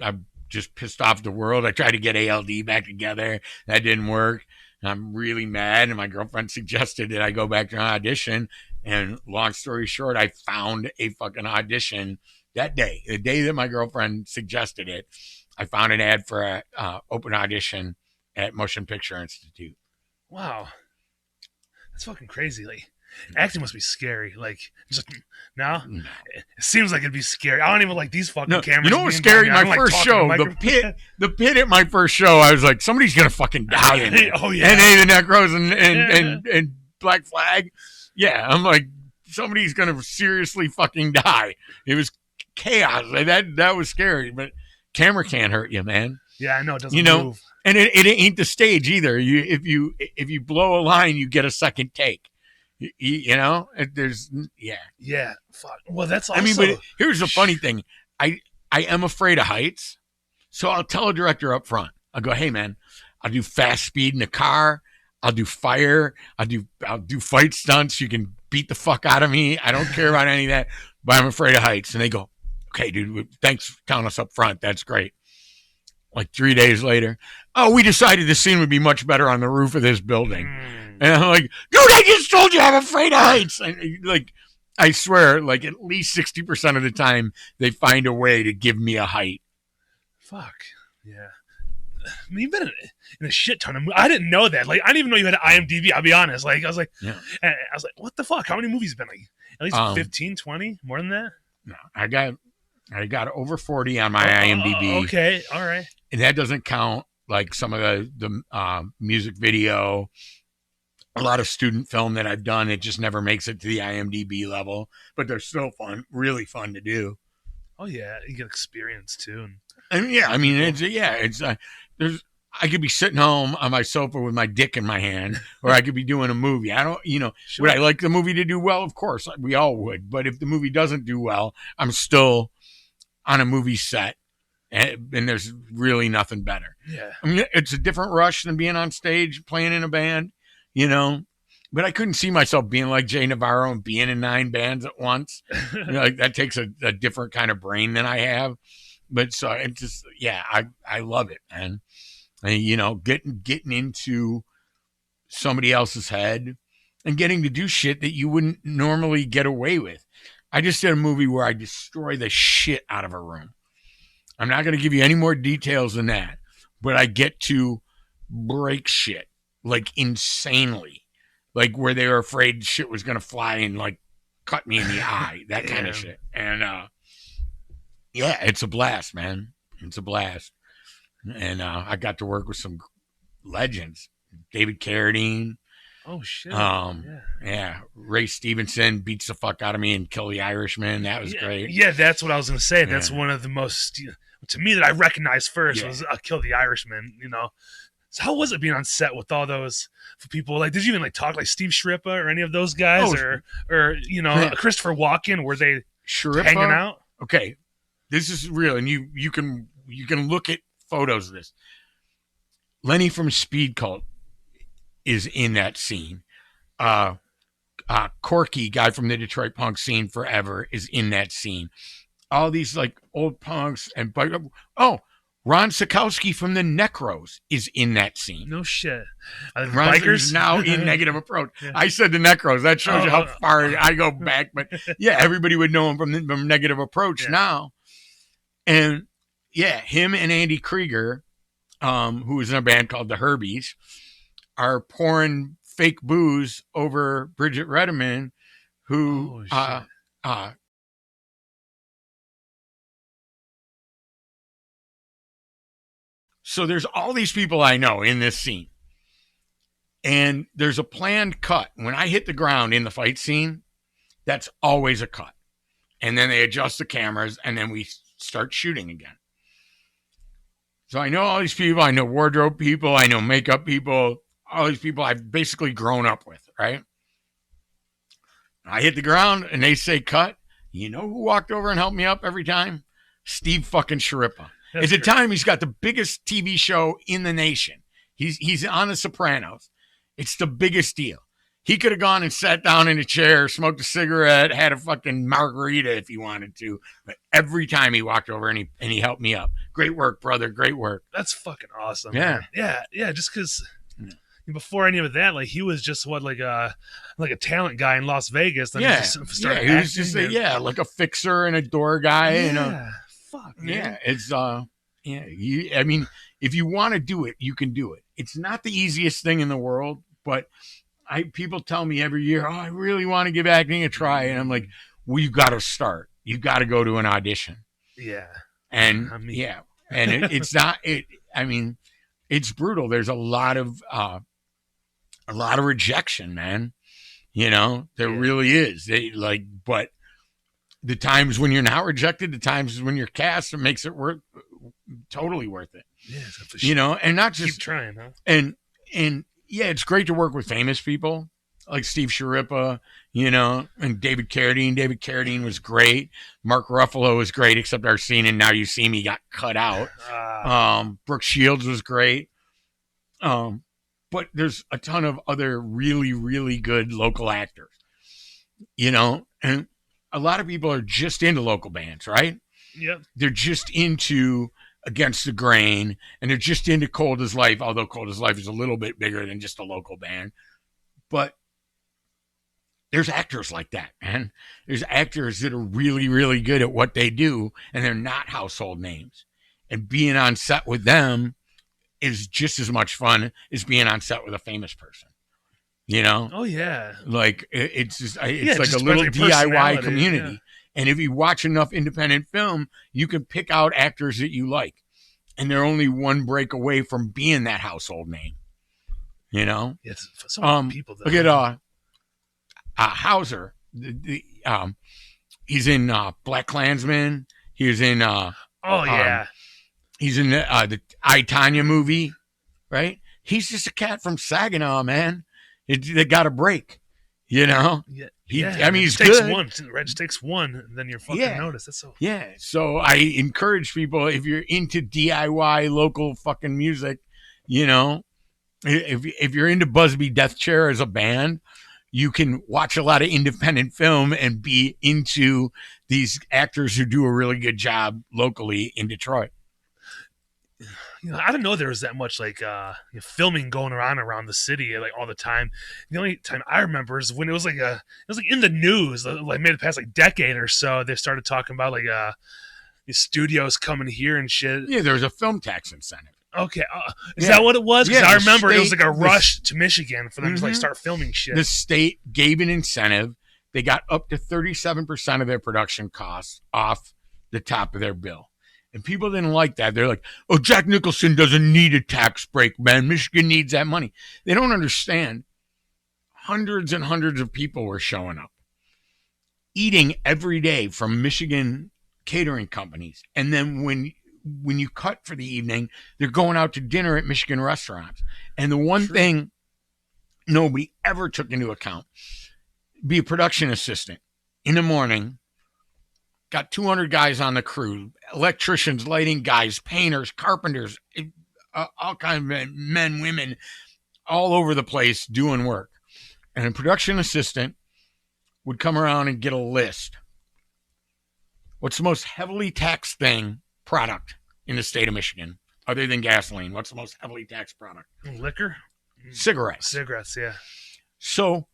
I'm just pissed off the world. I tried to get ALD back together. That didn't work. I'm really mad, and my girlfriend suggested that I go back to an audition, and long story short, I found a fucking audition that day. The day that my girlfriend suggested it, I found an ad for an open audition at Motion Picture Institute. Wow. That's fucking crazy. Like, acting must be scary. Like, just now, it seems like it'd be scary. I don't even like these fucking cameras. You know what was scary? My first show, the pit at my first show, I was like, somebody's gonna fucking die in it. Oh yeah. And the Necros and Black Flag. Yeah, I'm like, somebody's gonna seriously fucking die. It was chaos. That was scary, but camera can't hurt you, man. Yeah, I know. It doesn't move. And it ain't the stage either. If you blow a line, you get a second take. There's Yeah. Fuck. Well, that's also. I mean, but here's the funny thing. I am afraid of heights, so I'll tell a director up front. I'll go, "Hey man, I'll do fast speed in the car. I'll do fire. I'll do fight stunts. You can beat the fuck out of me. I don't care about any of that, but I'm afraid of heights." And they go, "Okay, dude, thanks for telling us up front. That's great." Like 3 days later, "Oh, we decided the scene would be much better on the roof of this building." And I'm like, "Dude, I just told you I'm afraid of heights." And like, I swear, like at least 60% of the time, they find a way to give me a height. Fuck. Yeah. I mean, you've been in a shit ton of movies. I didn't know that. Like, I didn't even know you had an IMDb. I'll be honest. Like, I was like, what the fuck? How many movies have been? Like, at least 15, 20? More than that? No, I got over 40 on my IMDb. Okay. All right. And that doesn't count like some of the music video, a lot of student film that I've done. It just never makes it to the IMDb level, but they're still fun, really fun to do. Oh yeah, you get experience too. And yeah, I mean, it's there's. I could be sitting home on my sofa with my dick in my hand, or I could be doing a movie. I don't, Sure. would I like the movie to do well? Of course, we all would. But if the movie doesn't do well, I'm still on a movie set, and there's really nothing better. Yeah. I mean, it's a different rush than being on stage playing in a band, you know. But I couldn't see myself being like Jay Navarro and being in 9 bands at once. Like that takes a different kind of brain than I have. But so it just, yeah, I love it, man. And, getting into somebody else's head and getting to do shit that you wouldn't normally get away with. I just did a movie where I destroy the shit out of a room. I'm not going to give you any more details than that, but I get to break shit like insanely, like where they were afraid shit was going to fly and like cut me in the eye, that kind of shit. And yeah, it's a blast, man. It's a blast. And I got to work with some legends, David Carradine. Oh shit! Yeah. Ray Stevenson beats the fuck out of me and Kill the Irishman. That was great. Yeah, that's what I was gonna say. That's one of the most to me that I recognized first was Kill the Irishman. So how was it being on set with all those people? Like, did you even like talk like Steve Sciarippa or any of those guys, or Christopher Walken? Were they hanging out? Okay, this is real, and you can look at photos of this. Lenny from Speed Cult is in that scene. Corky, guy from the Detroit punk scene forever, is in that scene. All these like old punks and Ron Sikowski from the Necros is in that scene. No shit. Bikers now in Negative Approach. Yeah. I said the Necros. That shows you how far I go back. But yeah, everybody would know him from Negative Approach now. And yeah, him and Andy Krieger, who was in a band called the Herbies, are pouring fake booze over Bridget Reddeman, who so there's all these people I know in this scene. And there's a planned cut. When I hit the ground in the fight scene, that's always a cut. And then they adjust the cameras and then we start shooting again. So I know all these people. I know wardrobe people. I know makeup people. All these people I've basically grown up with, right? I hit the ground and they say cut. You know who walked over and helped me up every time? Steve fucking Sciarippa. At the time, he's got the biggest TV show in the nation. He's on The Sopranos. It's the biggest deal. He could have gone and sat down in a chair, smoked a cigarette, had a fucking margarita if he wanted to. But every time he walked over and he helped me up. Great work, brother. Great work. That's fucking awesome. Yeah. Man. Yeah. Just because before any of that, like he was just like a talent guy in Las Vegas. Then he was just like a fixer and a door guy. Yeah. Fuck, man. Yeah, it's I mean, if you want to do it, you can do it. It's not the easiest thing in the world, but people tell me every year, "Oh, I really want to give acting a try," and I'm like, "Well, you got to start. You got to go to an audition." Yeah, and it's not it. I mean, it's brutal. There's a lot of rejection, man. There really is. But the times when you're not rejected, the times when you're cast, it makes it totally worth it. Yeah, for sure. And not just keep trying, huh? And yeah, it's great to work with famous people like Steve Sciarippa, and David Carradine. David Carradine was great. Mark Ruffalo was great, except our scene in Now You See Me got cut out. Brooke Shields was great. But there's a ton of other really, really good local actors, and a lot of people are just into local bands, right? Yep. They're just into Against the Grain, and they're just into Cold as Life, although Cold as Life is a little bit bigger than just a local band. But there's actors like that, man. There's actors that are really, really good at what they do, and they're not household names. And being on set with them is just as much fun as being on set with a famous person. Oh yeah. Like it's just like a little DIY community. Yeah. And if you watch enough independent film, you can pick out actors that you like, and they're only one break away from being that household name. Yes. So many people. Look at Hauser. He's in Black Klansman. He was in he's in the I, Tonya movie, right? He's just a cat from Saginaw, man. They got a break, you know? I mean, he's good. It just takes one, and then you're fucking noticed. That's so... Yeah, so I encourage people, if you're into DIY local fucking music, you know, if you're into Busby Death Chair as a band, you can watch a lot of independent film and be into these actors who do a really good job locally in Detroit. You know, I didn't know there was that much like filming going around the city like all the time. The only time I remember is when it was like in the news, like maybe the past like decade or so. They started talking about like these studios coming here and shit. Yeah, there was a film tax incentive. Okay, is that what it was? Because I remember it was like a rush to Michigan for them to like start filming shit. The state gave an incentive. They got up to 37% of their production costs off the top of their bill. And people didn't like that. They're like, oh, Jack Nicholson doesn't need a tax break, man. Michigan needs that money. They don't understand. Hundreds and hundreds of people were showing up, eating every day from Michigan catering companies. And then when you cut for the evening, they're going out to dinner at Michigan restaurants. And the one thing nobody ever took into account, be a production assistant in the morning, got 200 guys on the crew, electricians, lighting guys, painters, carpenters, all kinds of men, women, all over the place doing work. And a production assistant would come around and get a list. What's the most heavily taxed product in the state of Michigan, other than gasoline? What's the most heavily taxed product? Liquor? Cigarettes. Cigarettes, yeah. So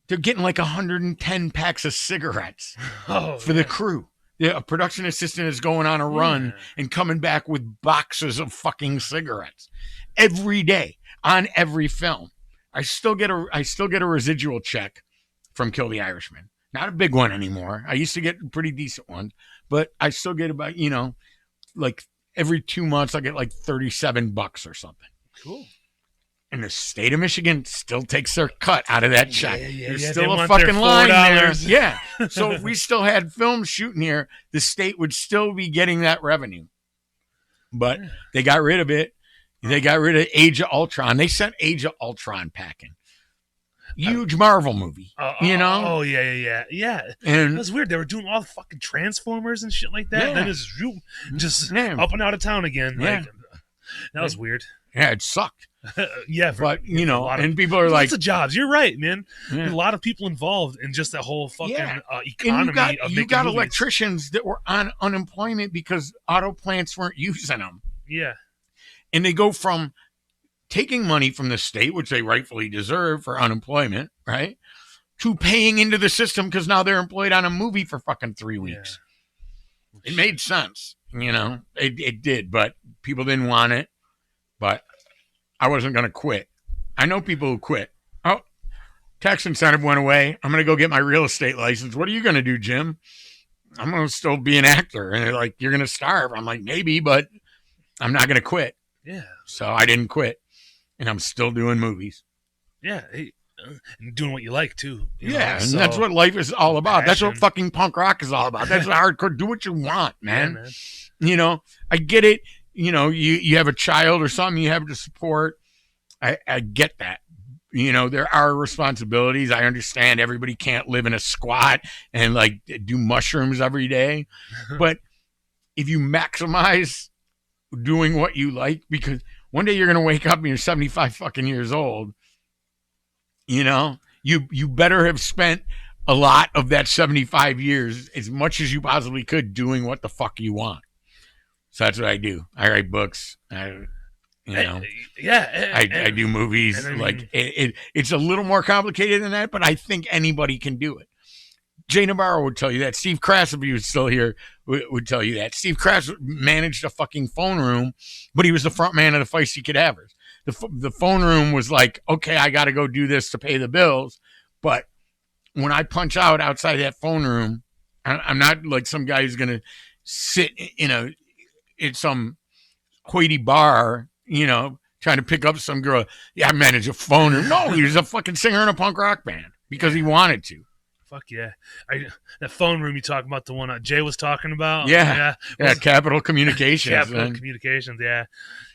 they're getting like 110 packs of cigarettes for the crew. Yeah, a production assistant is going on a run and coming back with boxes of fucking cigarettes every day on every film. I still get a residual check from Kill the Irishman. Not a big one anymore. I used to get pretty decent ones, but I still get about, like every 2 months I get like $37 or something. Cool. And the state of Michigan still takes their cut out of that check. There's still a fucking line there. Yeah. So if we still had films shooting here, the state would still be getting that revenue. But they got rid of it. They got rid of Age of Ultron. They sent Age of Ultron packing. Huge Marvel movie, you know? Oh, yeah. And it was weird. They were doing all the fucking Transformers and shit like that. Yeah. Then it's just up and out of town again. Yeah. Like, that was weird. Yeah, it sucked. Yeah, but and people are like, lots of jobs. You're right, man. There's a lot of people involved in just that whole fucking economy. And you got electricians that were on unemployment because auto plants weren't using them. Yeah, and they go from taking money from the state, which they rightfully deserve for unemployment, right, to paying into the system because now they're employed on a movie for fucking 3 weeks. Yeah. It made sense, It did, but people didn't want it. But I wasn't going to quit. I know people who quit. Oh, tax incentive went away. I'm going to go get my real estate license. What are you going to do, Jim? I'm going to still be an actor. And they're like, you're going to starve. I'm like, maybe, but I'm not going to quit. Yeah. So I didn't quit. And I'm still doing movies. Yeah. And doing what you like, too. And that's what life is all about. Passion. That's what fucking punk rock is all about. That's hardcore. Do what you want, man. Yeah, man. I get it. You have a child or something you have to support. I get that. There are responsibilities. I understand everybody can't live in a squat and like do mushrooms every day. But if you maximize doing what you like, because one day you're going to wake up and you're 75 fucking years old, you better have spent a lot of that 75 years, as much as you possibly could, doing what the fuck you want. So that's what I do. I write books. I do movies. It's a little more complicated than that, but I think anybody can do it. Jay Navarro would tell you that. Steve Crass, if he was still here, would tell you that. Steve Crass managed a fucking phone room, but he was the front man of the Feisty Cadavers. The phone room was like, okay, I got to go do this to pay the bills, but when I punch out outside that phone room, I'm not like some guy who's going to sit in some hoity bar, trying to pick up some girl. Yeah, I manage a phone room. No, he was a fucking singer in a punk rock band because he wanted to. Fuck yeah! That phone room you talking about, the one Jay was talking about. Yeah. Yeah, Was Capital Communications. Capital Man. Communications. Yeah.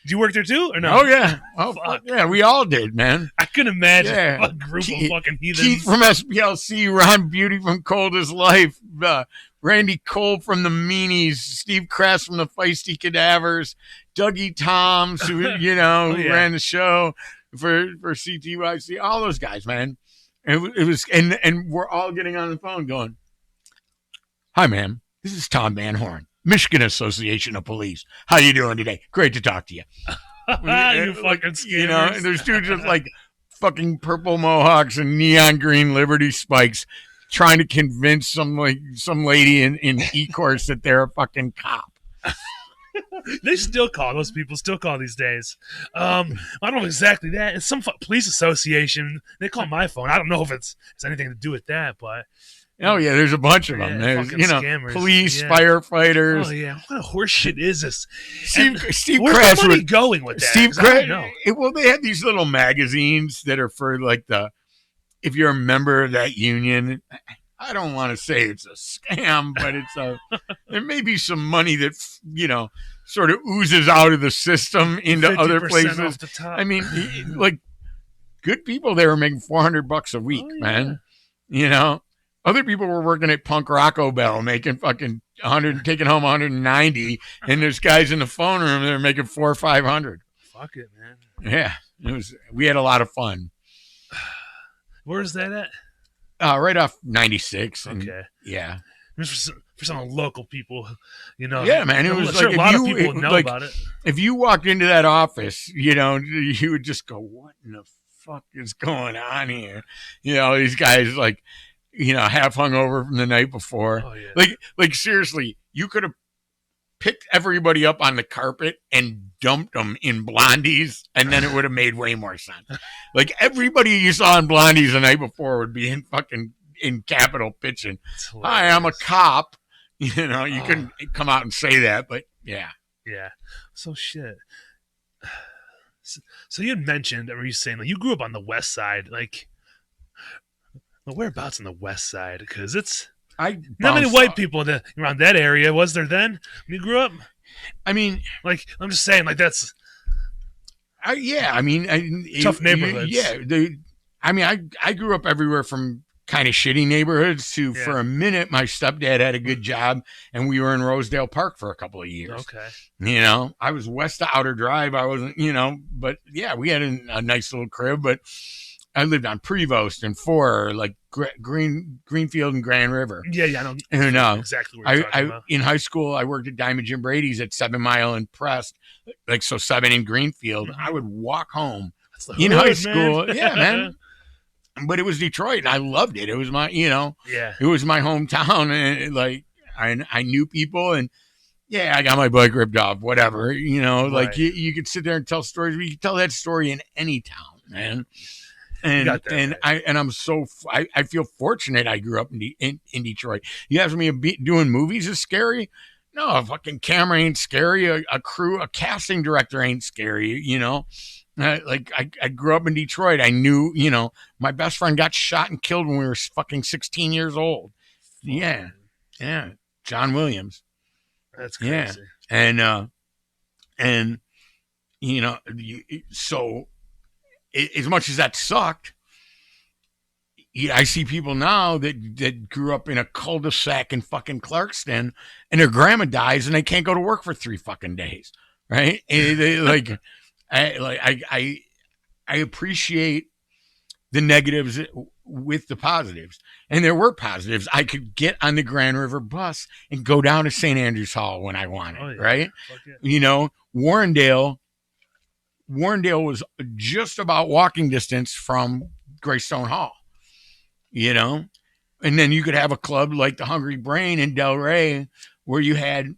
Did you work there too, or no? Oh yeah. Oh fuck yeah, we all did, man. I couldn't imagine Yeah. a group of fucking heathens. Keith from SPLC, Ron Beauty from Cold as Life, Randy Cole from the Meanies, Steve Kress from the Feisty Cadavers, Dougie Toms, who who ran the show for CTYC, all those guys, man. It was and we're all getting on the phone going, "Hi, ma'am. This is Tom Van Horn, Michigan Association of Police. How you doing today? Great to talk to you." You fucking scammers. And there's dudes with like fucking purple mohawks and neon green Liberty spikes trying to convince some lady in E-course that they're a fucking cop. They still call, those people still call these days. I don't know exactly that. It's some police association. They call my phone. I don't know if it's anything to do with that, but oh yeah, there's a bunch of them. There's scammers. Police, firefighters. Oh yeah, what a horse shit is this? Steve where's Kress the money going with that? Steve Kress. Well, they had these little magazines that are for like if you're a member of that union. I don't want to say it's a scam, but there may be some money that sort of oozes out of the system into other places. Off the top. I mean, like good people there were making $400 a week, man. Other people were working at Punk Rocco Bell making fucking 100, taking home 190, and there's guys in the phone room that are making $400 or $500. Fuck it, man. Yeah, we had a lot of fun. Where's that at? Right off 96. Okay. Yeah. Just for some local people, Yeah, man. It was sure like a lot of people know about it. If you walked into that office, you would just go, "What in the fuck is going on here?" These guys half hungover from the night before. Oh, yeah. Like seriously, you could have picked everybody up on the carpet and dumped them in Blondies, and then it would have made way more sense. Like everybody you saw in Blondies the night before would be in Capitol pitching. "Hi, I'm a cop." You couldn't come out and say that, but yeah. Yeah. So shit. So you had mentioned, or you saying, you grew up on the west side, whereabouts on the west side? Because it's not many white people around that area. Was there then when you grew up? I mean, I'm just saying, that's. Tough neighborhoods. I grew up everywhere from kind of shitty neighborhoods to, for a minute, my stepdad had a good job, and we were in Rosedale Park for a couple of years. Okay. I was west of Outer Drive. I wasn't, but yeah, we had a nice little crib, but I lived on Prevost and Greenfield and Grand River. Yeah, I know. Exactly what you're talking about. In high school, I worked at Diamond Jim Brady's at 7 Mile and Prest, 7 in Greenfield. I would walk home in high school. Man. Yeah, man. But it was Detroit, and I loved it. It was my, it was my hometown, and I knew people, and I got my bike ripped off, whatever, right. You could sit there and tell stories. You could tell that story in any town, man. And I'm I feel fortunate I grew up in Detroit. You ask me if doing movies is scary? No, a fucking camera ain't scary. A crew, a casting director ain't scary. I grew up in Detroit. I knew, my best friend got shot and killed when we were fucking 16 years old. Yeah. John Williams. That's crazy. Yeah. And so as much as that sucked, I see people now that grew up in a cul-de-sac in fucking Clarkston, and their grandma dies and they can't go to work for 3 fucking days. Right. And I appreciate the negatives with the positives, and there were positives. I could get on the Grand River bus and go down to St. Andrews Hall when I wanted, right? Yeah. Warrendale was just about walking distance from Greystone Hall, and then you could have a club like the Hungry Brain in Delray where you had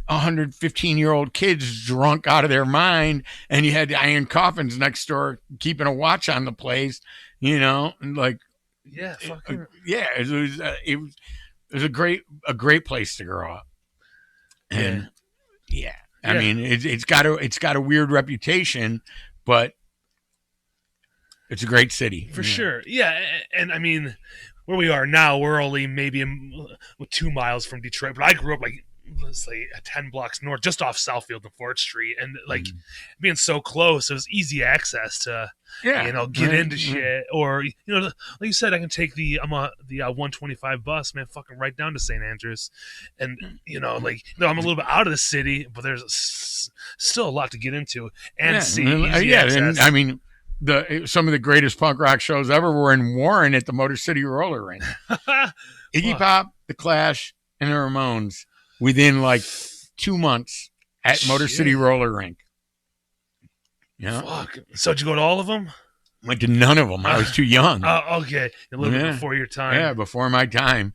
115-year-old kids drunk out of their mind, and you had the Iron Coffins next door keeping a watch on the place, and it was a great place to grow up. And I mean, it's got a weird reputation, but It's a great city. For sure. Yeah, and I mean, where we are now, we're only maybe 2 miles from Detroit, but I grew up like let's say 10 blocks north, just off Southfield and 4th Street, and like being so close, it was easy access to get into shit, or like you said, I can take the 125 bus, man, fucking right down to St. Andrews, and I'm a little bit out of the city, but there's still a lot to get into and see. And I mean, some of the greatest punk rock shows ever were in Warren at the Motor City Roller Rink. Iggy Pop, The Clash, and the Ramones within like 2 months at Motor City Roller Rink. Yeah. Fuck. So did you go to all of them? Went to none of them. I was too young. Okay. A little bit before your time. Yeah, before my time.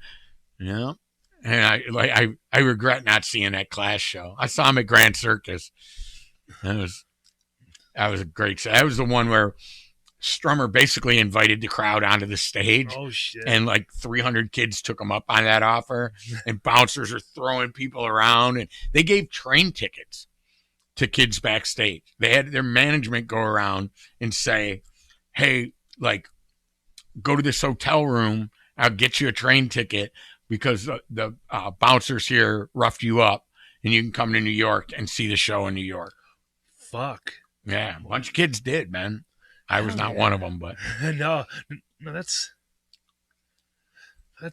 Yeah. And I regret not seeing that Clash show. I saw him at Grand Circus. That was a great show. That was the one where Strummer basically invited the crowd onto the stage. Oh, shit. And like 300 kids took him up on that offer, and bouncers are throwing people around, and they gave train tickets to kids backstage. They had their management go around and say, hey, like, go to this hotel room. I'll get you a train ticket because the bouncers here roughed you up, and you can come to New York and see the show in New York. Fuck. Yeah, a bunch of kids did, man. I was not one of them, but no, that's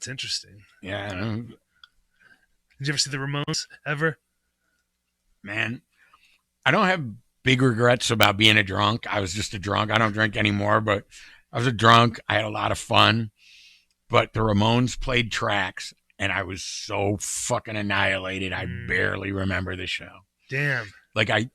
interesting. Yeah. Did you ever see the Ramones ever? Man, I don't have big regrets about being a drunk. I was just a drunk. I don't drink anymore, but I was a drunk. I had a lot of fun. But the Ramones played tracks, and I was so fucking annihilated. I barely remember the show. Damn. Like I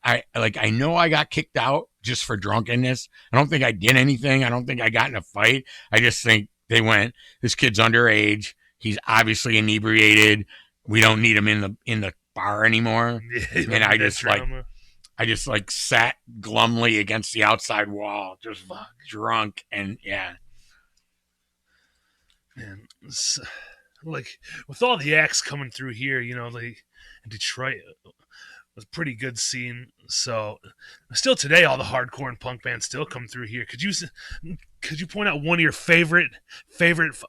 know I got kicked out just for drunkenness. I don't think I did anything. I don't think I got in a fight. I just think they went, this kid's underage. He's obviously inebriated. We don't need him in the bar anymore. Yeah, and I just sat glumly against the outside wall, just drunk, and yeah. Man, like with all the acts coming through here, like in Detroit, was a pretty good scene. So still today, all the hardcore and punk bands still come through here. Could you point out one of your favorite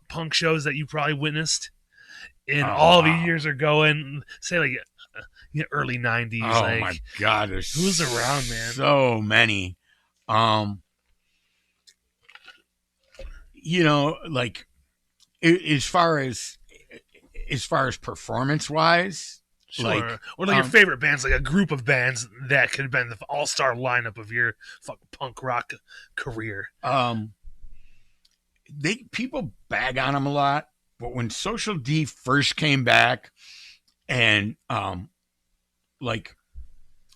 punk shows that you probably witnessed in all the years ago, and say like early 90s? Oh my God, who's around, man? So many. Like as far as performance wise. Sure. Or like your favorite bands, like a group of bands that could have been the all-star lineup of your fucking punk rock career. People bag on them a lot, but when Social D first came back, and like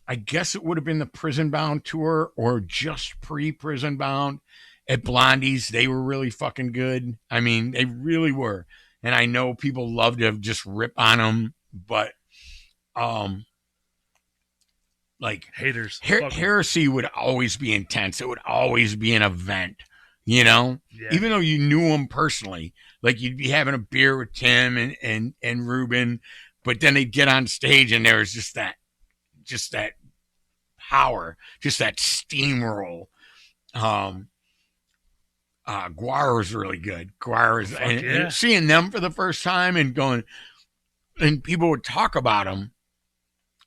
I guess it would have been the Prison Bound tour or just pre-Prison Bound at Blondie's, they were really fucking good. I mean, they really were. And I know people love to just rip on them, but like haters, Heresy would always be intense. It would always be an event, even though you knew them personally. Like you'd be having a beer with Tim and Ruben, but then they'd get on stage and there was just that power, just that steamroll. Guar was really good. And seeing them for the first time and going, and people would talk about them,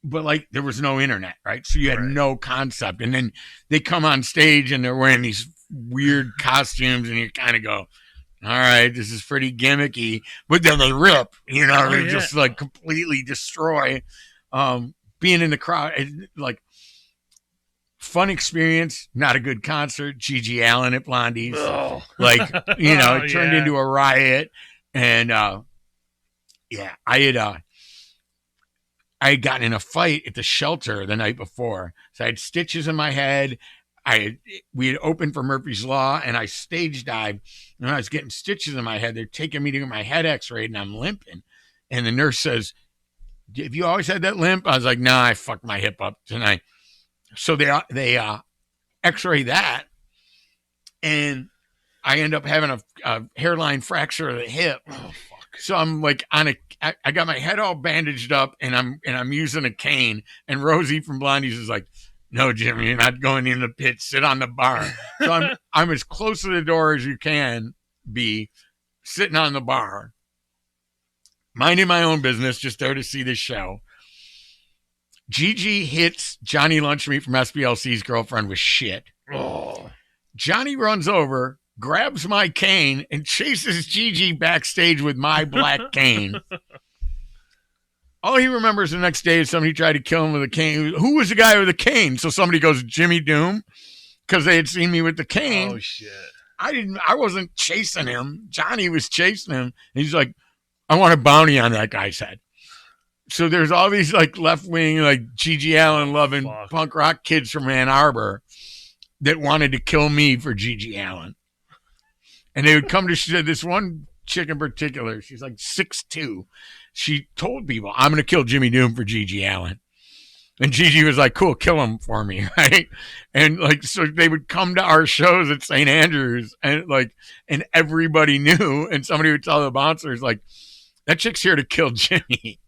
but like there was no internet, right? So you had no concept. And then they come on stage and they're wearing these weird costumes, and you kind of go, all right, this is pretty gimmicky. But then they rip, they just like completely destroy. Being in the crowd, like fun experience, not a good concert. Gigi Allen at Blondie's, it turned into a riot. And I had gotten in a fight at the Shelter the night before. So I had stitches in my head. We had opened for Murphy's Law, and I stage dived. And I was getting stitches in my head. They're taking me to get my head x-rayed, and I'm limping. And the nurse says, have you always had that limp? I was like, nah, I fucked my hip up tonight. So they x-ray that, and I end up having a hairline fracture of the hip. Oh, fuck. So I'm like I got my head all bandaged up, and I'm using a cane. And Rosie from Blondie's is like, No, Jimmy, you're not going in the pit. Sit on the bar. So I'm as close to the door as you can be, sitting on the bar, minding my own business, just there to see this show. Gigi hits Johnny Lunchmeat from SPLC's girlfriend with shit. Oh. Johnny runs over, grabs my cane, and chases Gigi backstage with my black cane. All he remembers the next day is somebody tried to kill him with a cane. Who was the guy with the cane? So somebody goes, Jimmy Doom, because they had seen me with the cane. Oh, shit. I wasn't chasing him. Johnny was chasing him. And he's like, I want a bounty on that guy's head. So there's all these like left-wing, like Gigi Allen loving punk rock kids from Ann Arbor that wanted to kill me for Gigi Allen. And they would come to this one chick in particular. She's like 6'2". She told people, I'm going to kill Jimmy Doom for Gigi Allen. And Gigi was like, cool, kill him for me, right? And like, so they would come to our shows at St. Andrews and like, and everybody knew, and somebody would tell the bouncers like, that chick's here to kill Jimmy.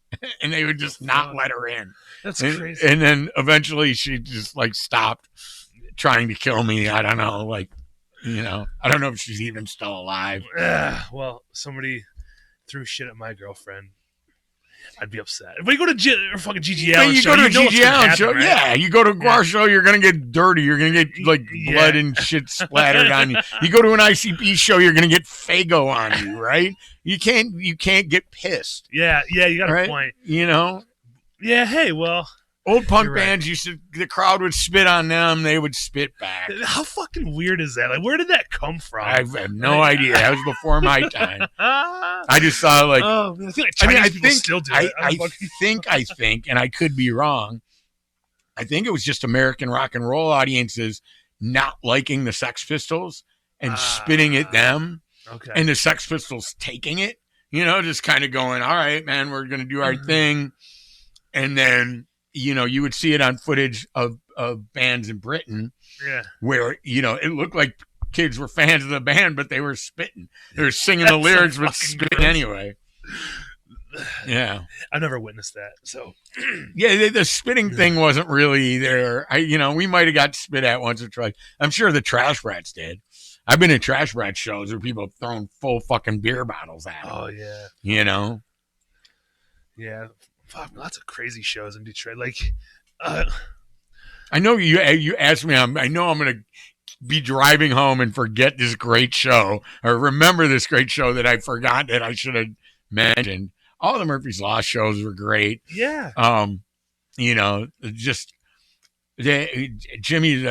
And they would just not let her in. That's crazy. And then eventually she just like stopped trying to kill me. I don't know, like, you know, I don't know if she's even still alive. Well, somebody threw shit at my girlfriend. I'd be upset. But you go to fucking Gigi Allen show. You go to a Gigi Allen show, right? yeah. You go to a Guar show, you're gonna get dirty. You're gonna get like blood and shit splattered on you. You go to an ICP show, you're gonna get Fago on you, right? You can't get pissed. Yeah, you got a point. You know? Yeah. Hey, well. Old punk bands the crowd would spit on them, they would spit back. How fucking weird is that? Like, where did that come from? I have no idea. That was before my time. I just saw like, I feel like Chinese people still do it. I think, and I could be wrong. I think it was just American rock and roll audiences not liking the Sex Pistols and spitting at them. Okay. And the Sex Pistols taking it, you know, just kind of going, all right, man, we're going to do our thing. And then, you know, you would see it on footage of bands in Britain where, you know, it looked like kids were fans of the band, but they were spitting. They were singing the lyrics with spitting anyway. Yeah. I've never witnessed that. So, yeah, the spitting thing wasn't really there. We might have got spit at once or twice. I'm sure the Trash Rats did. I've been at Trash Rat shows where people have thrown full fucking beer bottles at them. Oh, yeah. You know? Yeah. Fuck, lots of crazy shows in Detroit. Like, I know you asked me, I know I'm going to be driving home and forget this great show or remember this great show that I forgot that I should have mentioned. All the Murphy's Law shows were great. Yeah. You know, just Jimmy,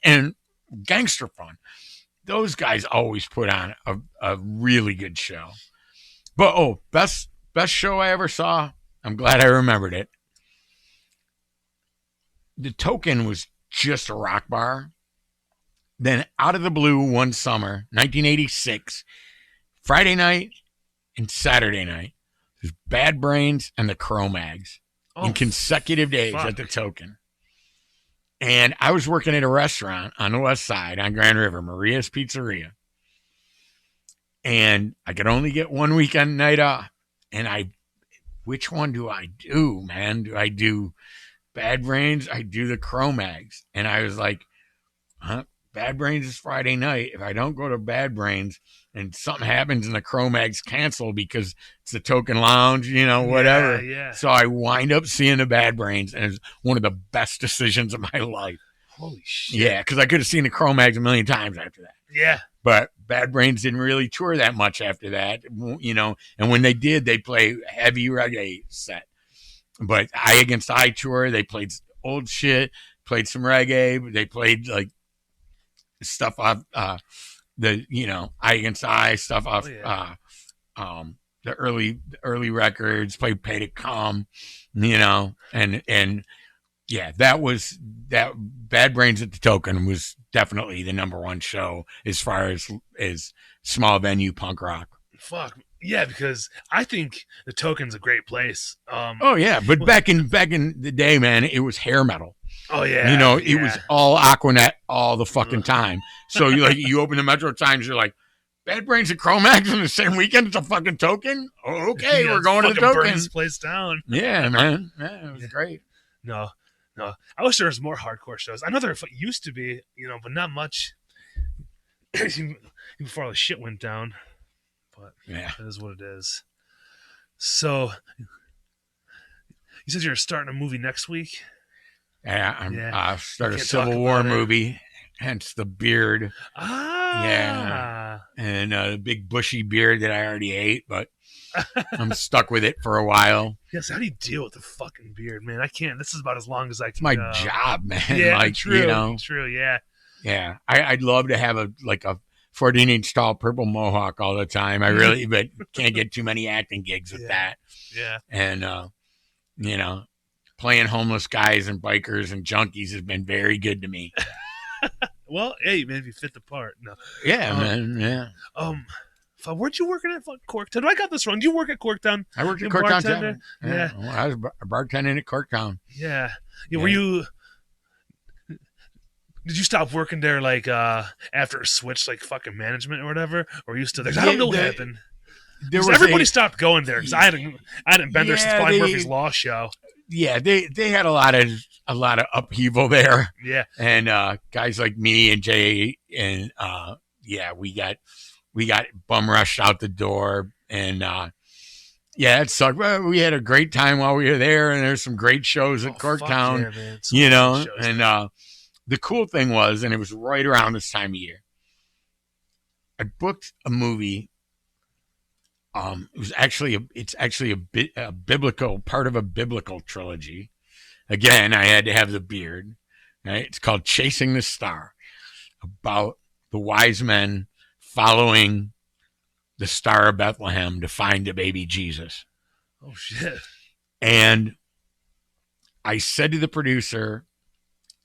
and Gangster Fun. Those guys always put on a really good show. But, best show I ever saw. I'm glad I remembered it. The Token was just a rock bar. Then out of the blue one summer, 1986, Friday night and Saturday night, there's Bad Brains and the Cro-Mags in consecutive days at the Token. And I was working at a restaurant on the west side on Grand River, Maria's Pizzeria. And I could only get one weekend night off. And which one do I do, man? Do I do Bad Brains? I do the Cro-Mags. And I was like, Bad Brains is Friday night. If I don't go to Bad Brains and something happens and the Cro-Mags cancel because it's the Token Lounge, you know, whatever. Yeah. So I wind up seeing the Bad Brains, and it's one of the best decisions of my life. Holy shit. Yeah, because I could have seen the Cro-Mags a million times after that. Yeah. But Bad Brains didn't really tour that much after that, you know. And when they did, they play heavy reggae set. But Eye Against Eye tour, they played old shit, played some reggae. They played like stuff off the Eye Against Eye stuff off the early records. Played Pay to Come, you know, and yeah, that Bad Brains at the Token was definitely the number one show as far as small venue punk rock. Fuck yeah, because I think the Token's a great place. Oh yeah, but back in the day, man, it was hair metal. Oh yeah, you know, it was all Aquanet all the fucking time. So you open the Metro Times, you're like, Bad Brains and Cro-Mags in the same weekend. It's a fucking Token. Oh, okay, we're going to the Token. Burn this place down. Yeah, man. Yeah, it was great. No, No, I wish there was more hardcore shows. I know there used to be, but not much. Even before all the shit went down. But Yeah. it is what it is. So, you said you're starting a movie next week? Yeah, I start a Can't Civil talk War about it. movie, hence the beard. Ah. Yeah. And the big bushy beard that I already ate, but I'm stuck with it for a while. Yes, how do you deal with the fucking beard, man? I can't. This is about as long as I can. It's my job, man. Yeah, like, true. True, yeah. Yeah. I'd love to have a 14-inch tall purple mohawk all the time. I really, but can't get too many acting gigs with that. Yeah. And, playing homeless guys and bikers and junkies has been very good to me. Well, hey, man, if you fit the part. No. Yeah, man. Yeah. Weren't you working at Corktown? I got this wrong. Do you work at Corktown? I worked at You're a Corktown bartender? Tavern. Yeah. Well, I was bartending at Corktown. Yeah. Were you? Did you stop working there after it switched fucking management or whatever, or were you still there? I don't know what happened. Everybody stopped going there because I hadn't been there since probably Murphy's Law show. Yeah, they had a lot of upheaval there. Yeah, and guys like me and Jay and we got bum rushed out the door, and it sucked. Well, we had a great time while we were there, and there's some great shows at Corktown. Yeah, and the cool thing was, and it was right around this time of year, I booked a movie. It's actually a biblical part of a biblical trilogy. Again, I had to have the beard. Right? It's called Chasing the Star, about the wise men following the Star of Bethlehem to find the baby Jesus. Oh shit! And I said to the producer,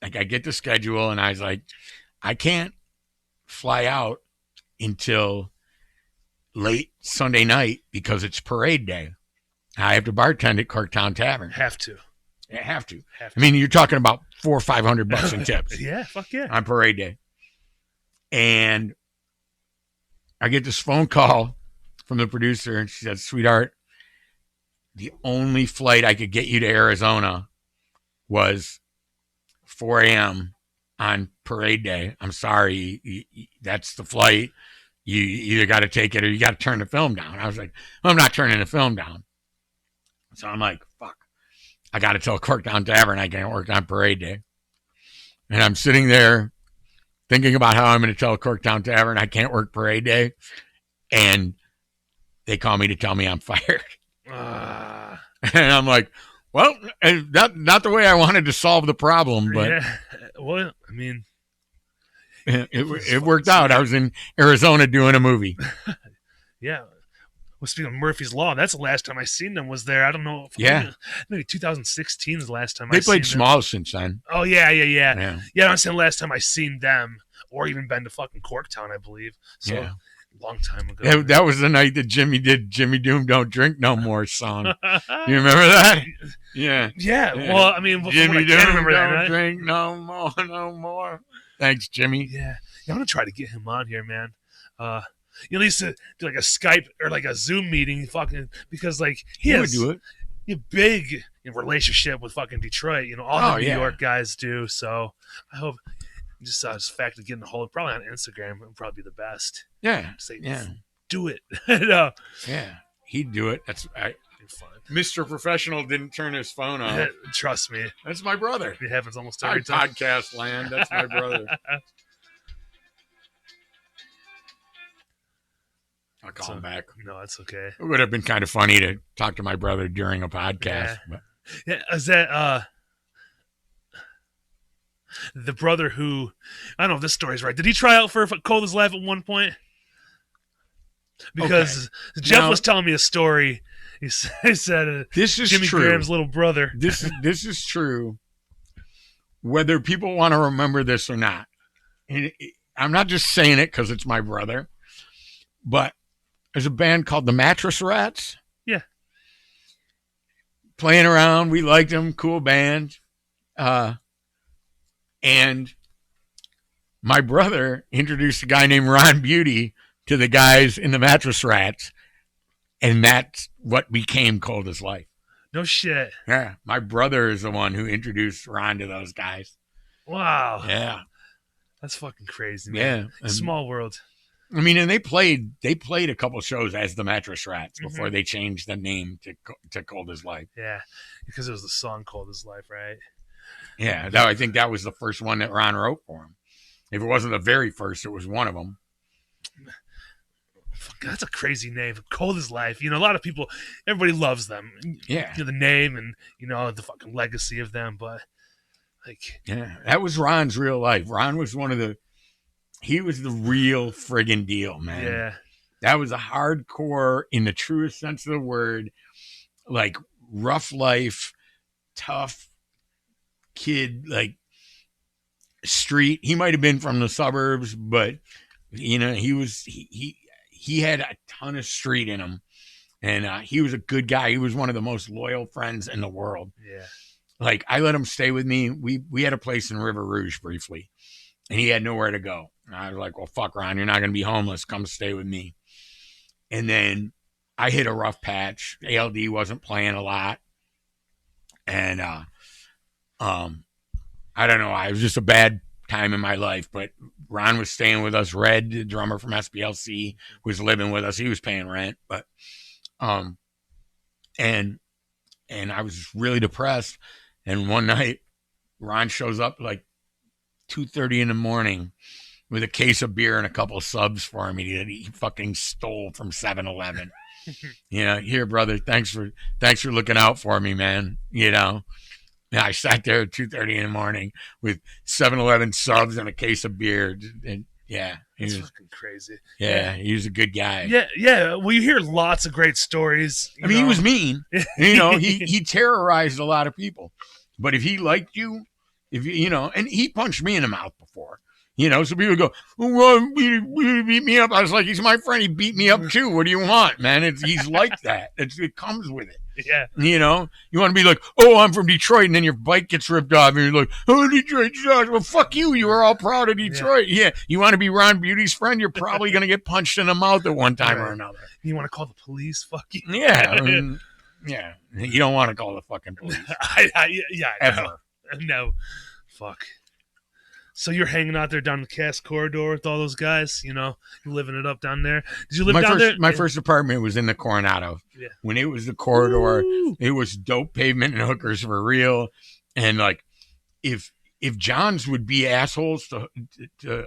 I get the schedule, and I was like, I can't fly out until late Sunday night because it's parade day. I have to bartend at Corktown Tavern. Have to. I mean, you're talking about $400 or $500 in tips. Yeah, fuck yeah. On parade day. And I get this phone call from the producer, and she said, sweetheart, the only flight I could get you to Arizona was 4 a.m. on parade day. I'm sorry. That's the flight. You either got to take it or you got to turn the film down. I was like, well, I'm not turning the film down. So I'm like, fuck. I got to tell Corktown Tavern I can't work on parade day. And I'm sitting there thinking about how I'm going to tell Corktown Tavern I can't work parade day. And they call me to tell me I'm fired. And I'm like, well, not the way I wanted to solve the problem, but yeah. Well, I mean, it worked out. I was in Arizona doing a movie. Yeah. Well, speaking of Murphy's Law, that's the last time I seen them was there. I don't know. Maybe 2016 is the last time they played small since then. Oh, yeah. I'm saying the last time I seen them or even been to fucking Corktown, I believe. So, long time ago. Yeah, that was the night that Jimmy did Jimmy Doom Don't Drink No More song. You remember that? Yeah. Yeah. Well, I mean, Jimmy Doom remember Don't that, Drink No More. Thanks, Jimmy. Yeah. I'm going to try to get him on here, man. At least do like a Skype or like a Zoom meeting, fucking, because he would do it. A big relationship with fucking Detroit. All the New York guys do. So I hope just the fact of getting a hold, probably on Instagram, would probably be the best. Yeah. Say, do it. No. Yeah, he'd do it. That's fine. Mr. Professional didn't turn his phone off. Trust me. That's my brother. It happens almost every time. Podcast land. That's my brother. I'll call him back. No, that's okay. It would have been kind of funny to talk to my brother during a podcast. Yeah, is that the brother who, I don't know if this story's right. Did he try out for Cold as Life at one point? Because Jeff was telling me a story. He said this is Jimmy true. Graham's little brother. This is true. Whether people want to remember this or not. And I'm not just saying it because it's my brother, but there's a band called the Mattress Rats. Yeah. Playing around. We liked them. Cool band. And my brother introduced a guy named Ron Beauty to the guys in the Mattress Rats. And that's what became Cold as Life. No shit. Yeah, my brother is the one who introduced Ron to those guys. Wow. Yeah, That's fucking crazy, man. yeah. Small world. I mean, and they played a couple shows as the Mattress Rats before Mhm. they changed the name to Cold as Life. Yeah, because it was the song "Cold as Life," right? Yeah, that, I think that was the first one that Ron wrote for him. If it wasn't the very first, it was one of them. Fuck, that's a crazy name. Cold as Life. You know, a lot of people, everybody loves them. Yeah, You know, the name and the fucking legacy of them, but like, yeah, that was Ron's real life. Ron was he was the real friggin' deal, man. yeah, That was a hardcore, in the truest sense of the word, like rough life, tough kid, like street. He might have been from the suburbs, but he had a ton of street in him, and he was a good guy. He was one of the most loyal friends in the world. yeah. Like, I let him stay with me. We had a place in River Rouge briefly, and he had nowhere to go. And I was like, well, fuck, Ron, you're not going to be homeless. Come stay with me. And then I hit a rough patch. ALD wasn't playing a lot. And I don't know. It was just a bad time in my life. But Ron was staying with us. Red, the drummer from SPLC, was living with us. He was paying rent. But and I was just really depressed. And one night, Ron shows up like 2:30 in the morning with a case of beer and a couple of subs for me that he fucking stole from 7-Eleven. Here, brother, thanks for looking out for me, man. Yeah, I sat there at 2:30 in the morning with 7-Eleven subs and a case of beer. And yeah, It's fucking crazy. Yeah, he was a good guy. Yeah. Well, you hear lots of great stories. I mean, he was mean. He terrorized a lot of people. But if he liked you, and he punched me in the mouth before. So people go, well, he beat me up. I was like, he's my friend. He beat me up too. What do you want, man? He's like that. It comes with it. Yeah. You want to be like, oh, I'm from Detroit, and then your bike gets ripped off, and you're like, oh, Detroit sucks. Well, fuck you. You were all proud of Detroit. Yeah. You want to be Ron Beauty's friend? You're probably going to get punched in the mouth at one time or another. You want to call the police? Fuck you. Yeah. Yeah. You don't want to call the fucking police. Ever. No. Fuck. So you're hanging out there down the Cass corridor with all those guys, you're living it up down there. Did you live down there? My first apartment was in the Coronado. Yeah. When it was the corridor, Woo! it was dope pavement and hookers for real. And like, if Johns would be assholes to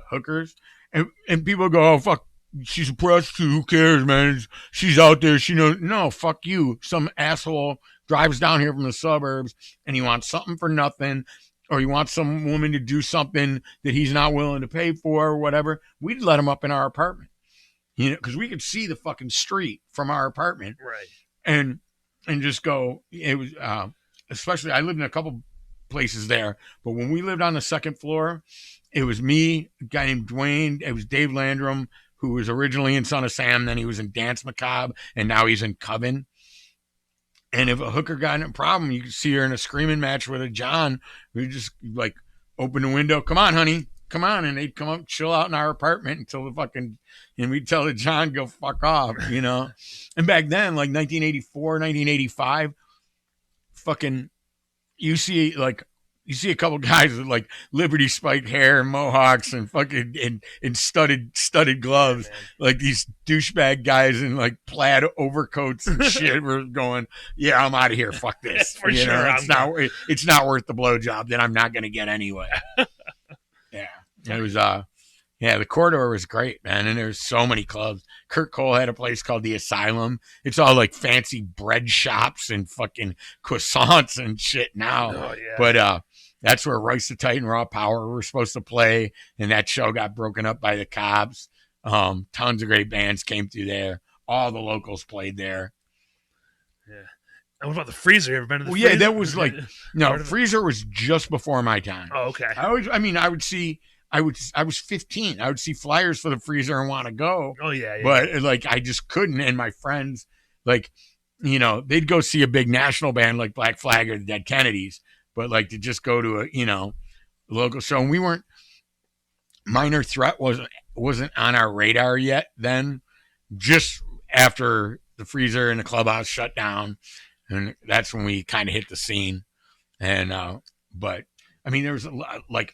hookers, and people go, oh fuck, she's a prostitute. Who cares, man? She's out there. She knows. No, fuck you. Some asshole drives down here from the suburbs and he wants something for nothing, or he wants some woman to do something that he's not willing to pay for or whatever. We'd let him up in our apartment, because we could see the fucking street from our apartment. Right. And just go, it was, especially, I lived in a couple places there, but when we lived on the second floor, it was me, a guy named Dwayne. It was Dave Landrum, who was originally in Son of Sam. Then he was in Dance Macabre, and now he's in Coven. And if a hooker got in a problem, you could see her in a screaming match with a John. We just like open the window. Come on, honey. Come on. And they'd come up, chill out in our apartment until and we'd tell the John, go fuck off, And back then, like 1984, 1985, fucking, you see a couple guys with like Liberty spiked hair and mohawks and fucking and studded gloves, like these douchebag guys in like plaid overcoats and shit. Were going, yeah, I'm out of here. Fuck this. For sure. It's not worth the blowjob that I'm not going to get anyway. Yeah, it was. The corridor was great, man, and there's so many clubs. Kurt Cole had a place called the Asylum. It's all like fancy bread shops and fucking croissants and shit now. Oh, yeah. But that's where Royce the Titan Raw Power were supposed to play, and that show got broken up by the cops. Tons of great bands came through there. All the locals played there. Yeah. And what about the Freezer? You ever been to the Freezer? Freezer? Yeah, that was like Freezer was just before my time. Oh, okay. I was 15. I would see flyers for the Freezer and want to go. Oh yeah. But like I just couldn't. And my friends, like, they'd go see a big national band like Black Flag or the Dead Kennedys, but like to just go to a local show. And we weren't. Minor Threat wasn't on our radar yet then. Just after the Freezer and the Clubhouse shut down, and that's when we kind of hit the scene. And but I mean, there was a lot, like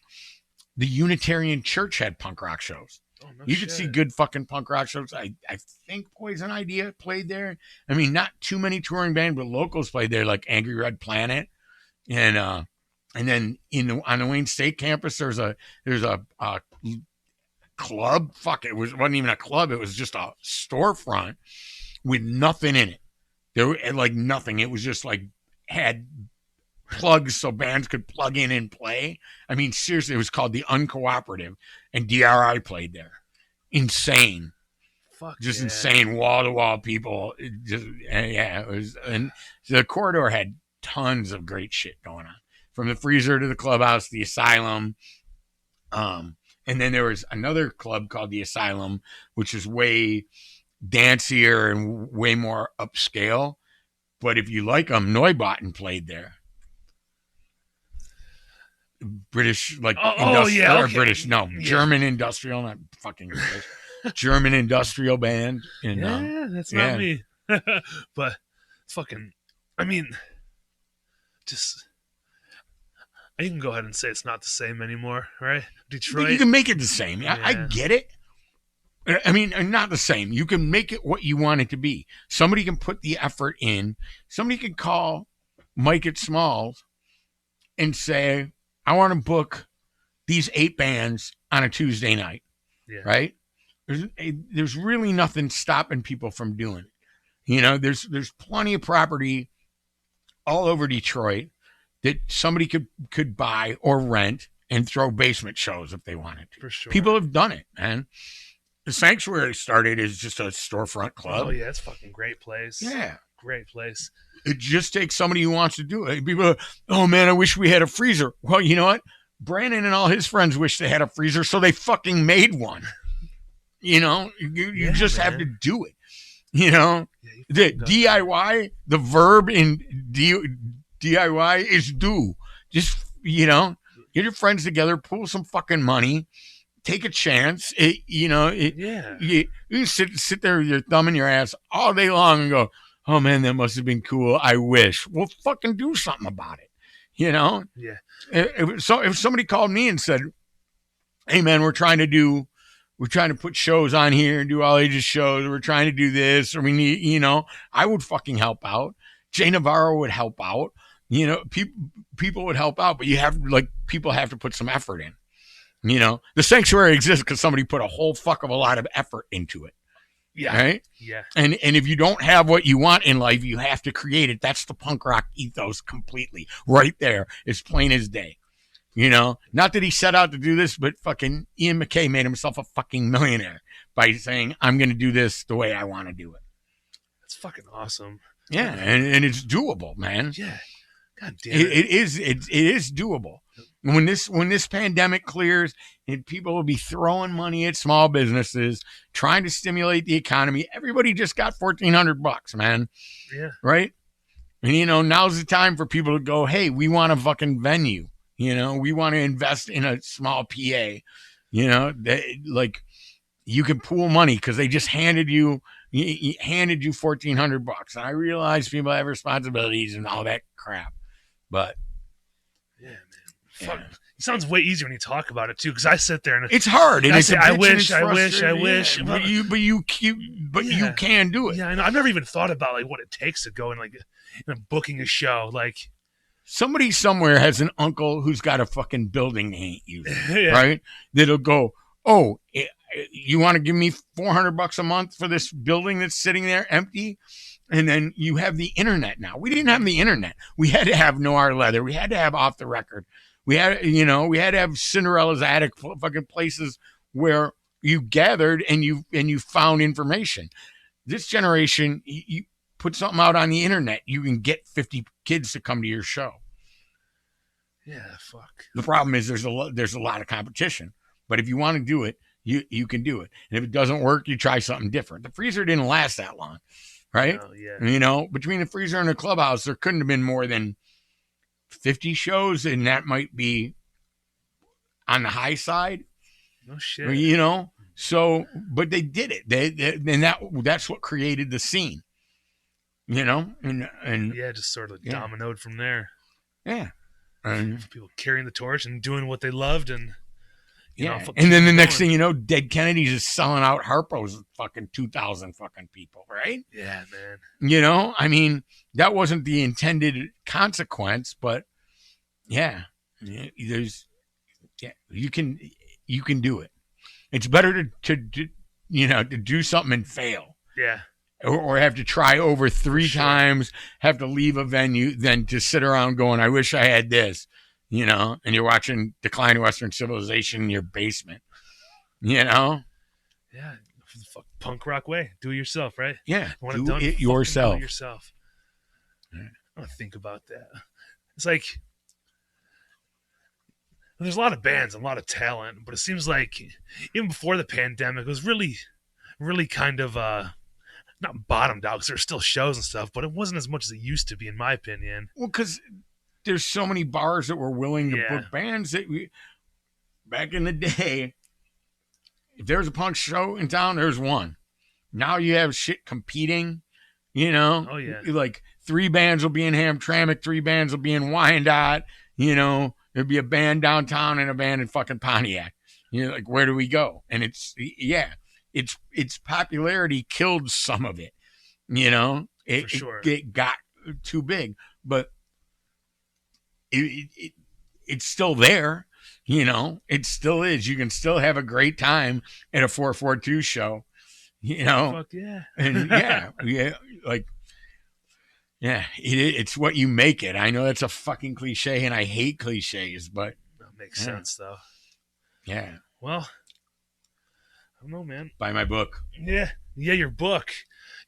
the Unitarian Church had punk rock shows. Oh, no You shit. could see good fucking punk rock shows. I think Poison Idea played there. I mean, not too many touring bands, but locals played there, like Angry Red Planet, and then on the Wayne State campus, there's a club. Fuck, wasn't even a club. It was just a storefront with nothing in it. There were like nothing. It was just like had plugs so bands could plug in and play. I mean, seriously, it was called the Uncooperative, and DRI played there. Insane. Fuck Just yeah. insane, wall to wall people. It was, and the corridor had tons of great shit going on, from the Freezer to the Clubhouse, the Asylum, and then there was another club called the Asylum, which is way dancier and way more upscale. But if you like them, Neubauten played there. British, like industrial, yeah, or okay. British, no, Yeah. German industrial, not fucking English. German industrial band. And, yeah, that's not me. But fucking, I mean, just, you can go ahead and say it's not the same anymore, right? Detroit. You can make it the same. Yeah. I get it. I mean, not the same. You can make it what you want it to be. Somebody can put the effort in. Somebody can call Mike at Smalls and say, I want to book these 8 bands on a Tuesday night, Yeah. right? There's really nothing stopping people from doing it. You know, there's plenty of property all over Detroit that somebody could buy or rent and throw basement shows if they wanted to. For sure. People have done it, man. The Sanctuary started as just a storefront club. Oh yeah, it's a fucking great place. Yeah. Great place. It just takes somebody who wants to do it. People are, oh man, I wish we had a freezer. Well, you know what? Brandon and all his friends wish they had a freezer, so they fucking made one. You know, you just have to do it. You know, the DIY, the verb in DIY is do. Just, you know, get your friends together, pool some fucking money, take a chance. You sit there with your thumb in your ass all day long and go, oh man, that must have been cool. I wish. Well, fucking do something about it. You know? Yeah. If somebody called me and said, hey man, we're trying to put shows on here and do all ages shows. We're trying to do this, or we need, you know, I would fucking help out. Jay Navarro would help out. You know, people would help out, but people have to put some effort in. You know, the Sanctuary exists because somebody put a whole fuck of a lot of effort into it. Yeah. Right? Yeah. And if you don't have what you want in life, you have to create it. That's the punk rock ethos completely. Right there. It's plain as day. You know, not that he set out to do this, but fucking Ian MacKaye made himself a fucking millionaire by saying, I'm going to do this the way I want to do it. That's fucking awesome. Yeah. And it's doable, man. Yeah. God damn it. It is doable. When this pandemic clears, and people will be throwing money at small businesses, trying to stimulate the economy. Everybody just got $1,400, man. Yeah. Right? And, you know, now's the time for people to go, hey, we want a fucking venue. You know, we want to invest in a small PA. You know, like you can pool money because they just handed you $1,400. And I realize people have responsibilities and all that crap. But yeah, man. Fuck. It sounds way easier when you talk about it too, because I sit there and it's hard. And it's I wish. But you can do it. Yeah, I know. I've never even thought about like what it takes to go and like booking a show. Like somebody somewhere has an uncle who's got a fucking building they ain't using, yeah. right? That'll go, oh, you want to give me $400 a month for this building that's sitting there empty? And then you have the internet now. We didn't have the internet. We had to have Noir Leather. We had to have Off the Record. We had to have Cinderella's Attic, fucking places where you gathered and you found information. This generation, you put something out on the internet, you can get 50 kids to come to your show. Yeah, fuck. The problem is there's a lot of competition. But if you want to do it, you can do it. And if it doesn't work, you try something different. The Freezer didn't last that long. Right? Oh, yeah. You know, between the Freezer and the Clubhouse, there couldn't have been more than 50 shows, and that might be on the high side. No shit. You know, so but they did it. And that's what created the scene. and Yeah, just sort of yeah, dominoed from there. yeah, and People carrying the torch and doing what they loved, and yeah, and keeping then it the next going. thing you know, Dead Kennedys is selling out Harpo's fucking 2,000 fucking people, right? Yeah, man. I mean, that wasn't the intended consequence, but yeah, there's yeah, you can do it. It's better to do something and fail, Yeah, or have to try over for three sure. times, have to leave a venue, than to sit around going, I wish I had this, and you're watching Decline of Western Civilization in your basement, you know? Yeah, fuck punk rock way. Do it yourself, right? Yeah, You want it do done? it Fucking do it yourself. yourself. I don't think about that. It's like there's a lot of bands and a lot of talent, but it seems like even before the pandemic, it was really, really kind of not bottomed out because there's still shows and stuff, but it wasn't as much as it used to be, in my opinion. Well, because there's so many bars that were willing to Yeah. book bands back in the day, if there was a punk show in town, there's one. Now you have shit competing, Oh yeah. like 3 bands will be in Hamtramck, 3 bands will be in Wyandotte, there'd be a band downtown and a band in fucking Pontiac. Like, where do we go? And its popularity killed some of it. For sure. It got too big, but it's still there. It still is. You can still have a great time at a 442 show. Fuck yeah. And yeah, like, yeah, it's what you make it. I know that's a fucking cliche, and I hate cliches, but That makes yeah, sense though. yeah. Well, I don't know, man. Buy my book. Yeah. Yeah, your book.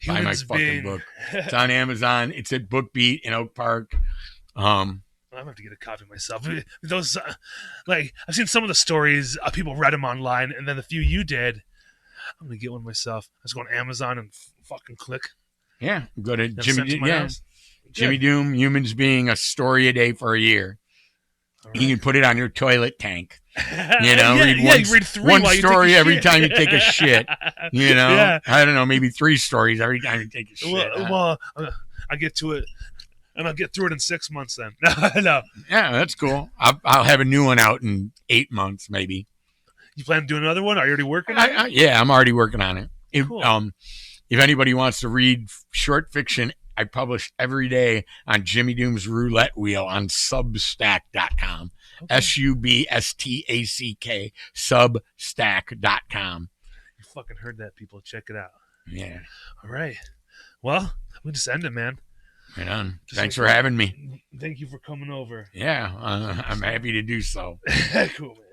Buy my Humans fucking being book. It's on Amazon. It's at BookBeat in Oak Park. I'm gonna have to get a copy myself. Those, like, I've seen some of the stories. People read them online, and then the few you did, I'm gonna get one myself. I just go on Amazon and fucking click. Yeah, go to Then Jimmy. send it to my Yeah, house. Jimmy Good. Doom. Humans being a story a day for a year. All You right. can put it on your toilet tank. Yeah, Read yeah, you read three one while you story take a every shit. time you take a shit. Yeah. I don't know, maybe 3 stories every time you take a shit. Well, I get to it, and I'll get through it in 6 months. Then no. Yeah, that's cool. I'll have a new one out in 8 months, maybe. You plan to do another one? Are you already working on it? Yeah, I'm already working on it. Cool. If anybody wants to read short fiction, I publish every day on Jimmy Doom's Roulette Wheel on Substack.com. Okay. Substack, Substack.com. You fucking heard that, people. Check it out. Yeah. All right. Well, we just end it, man. Right on. Just Thanks like for having me. Thank you for coming over. Yeah, I'm happy to do so. Cool, man.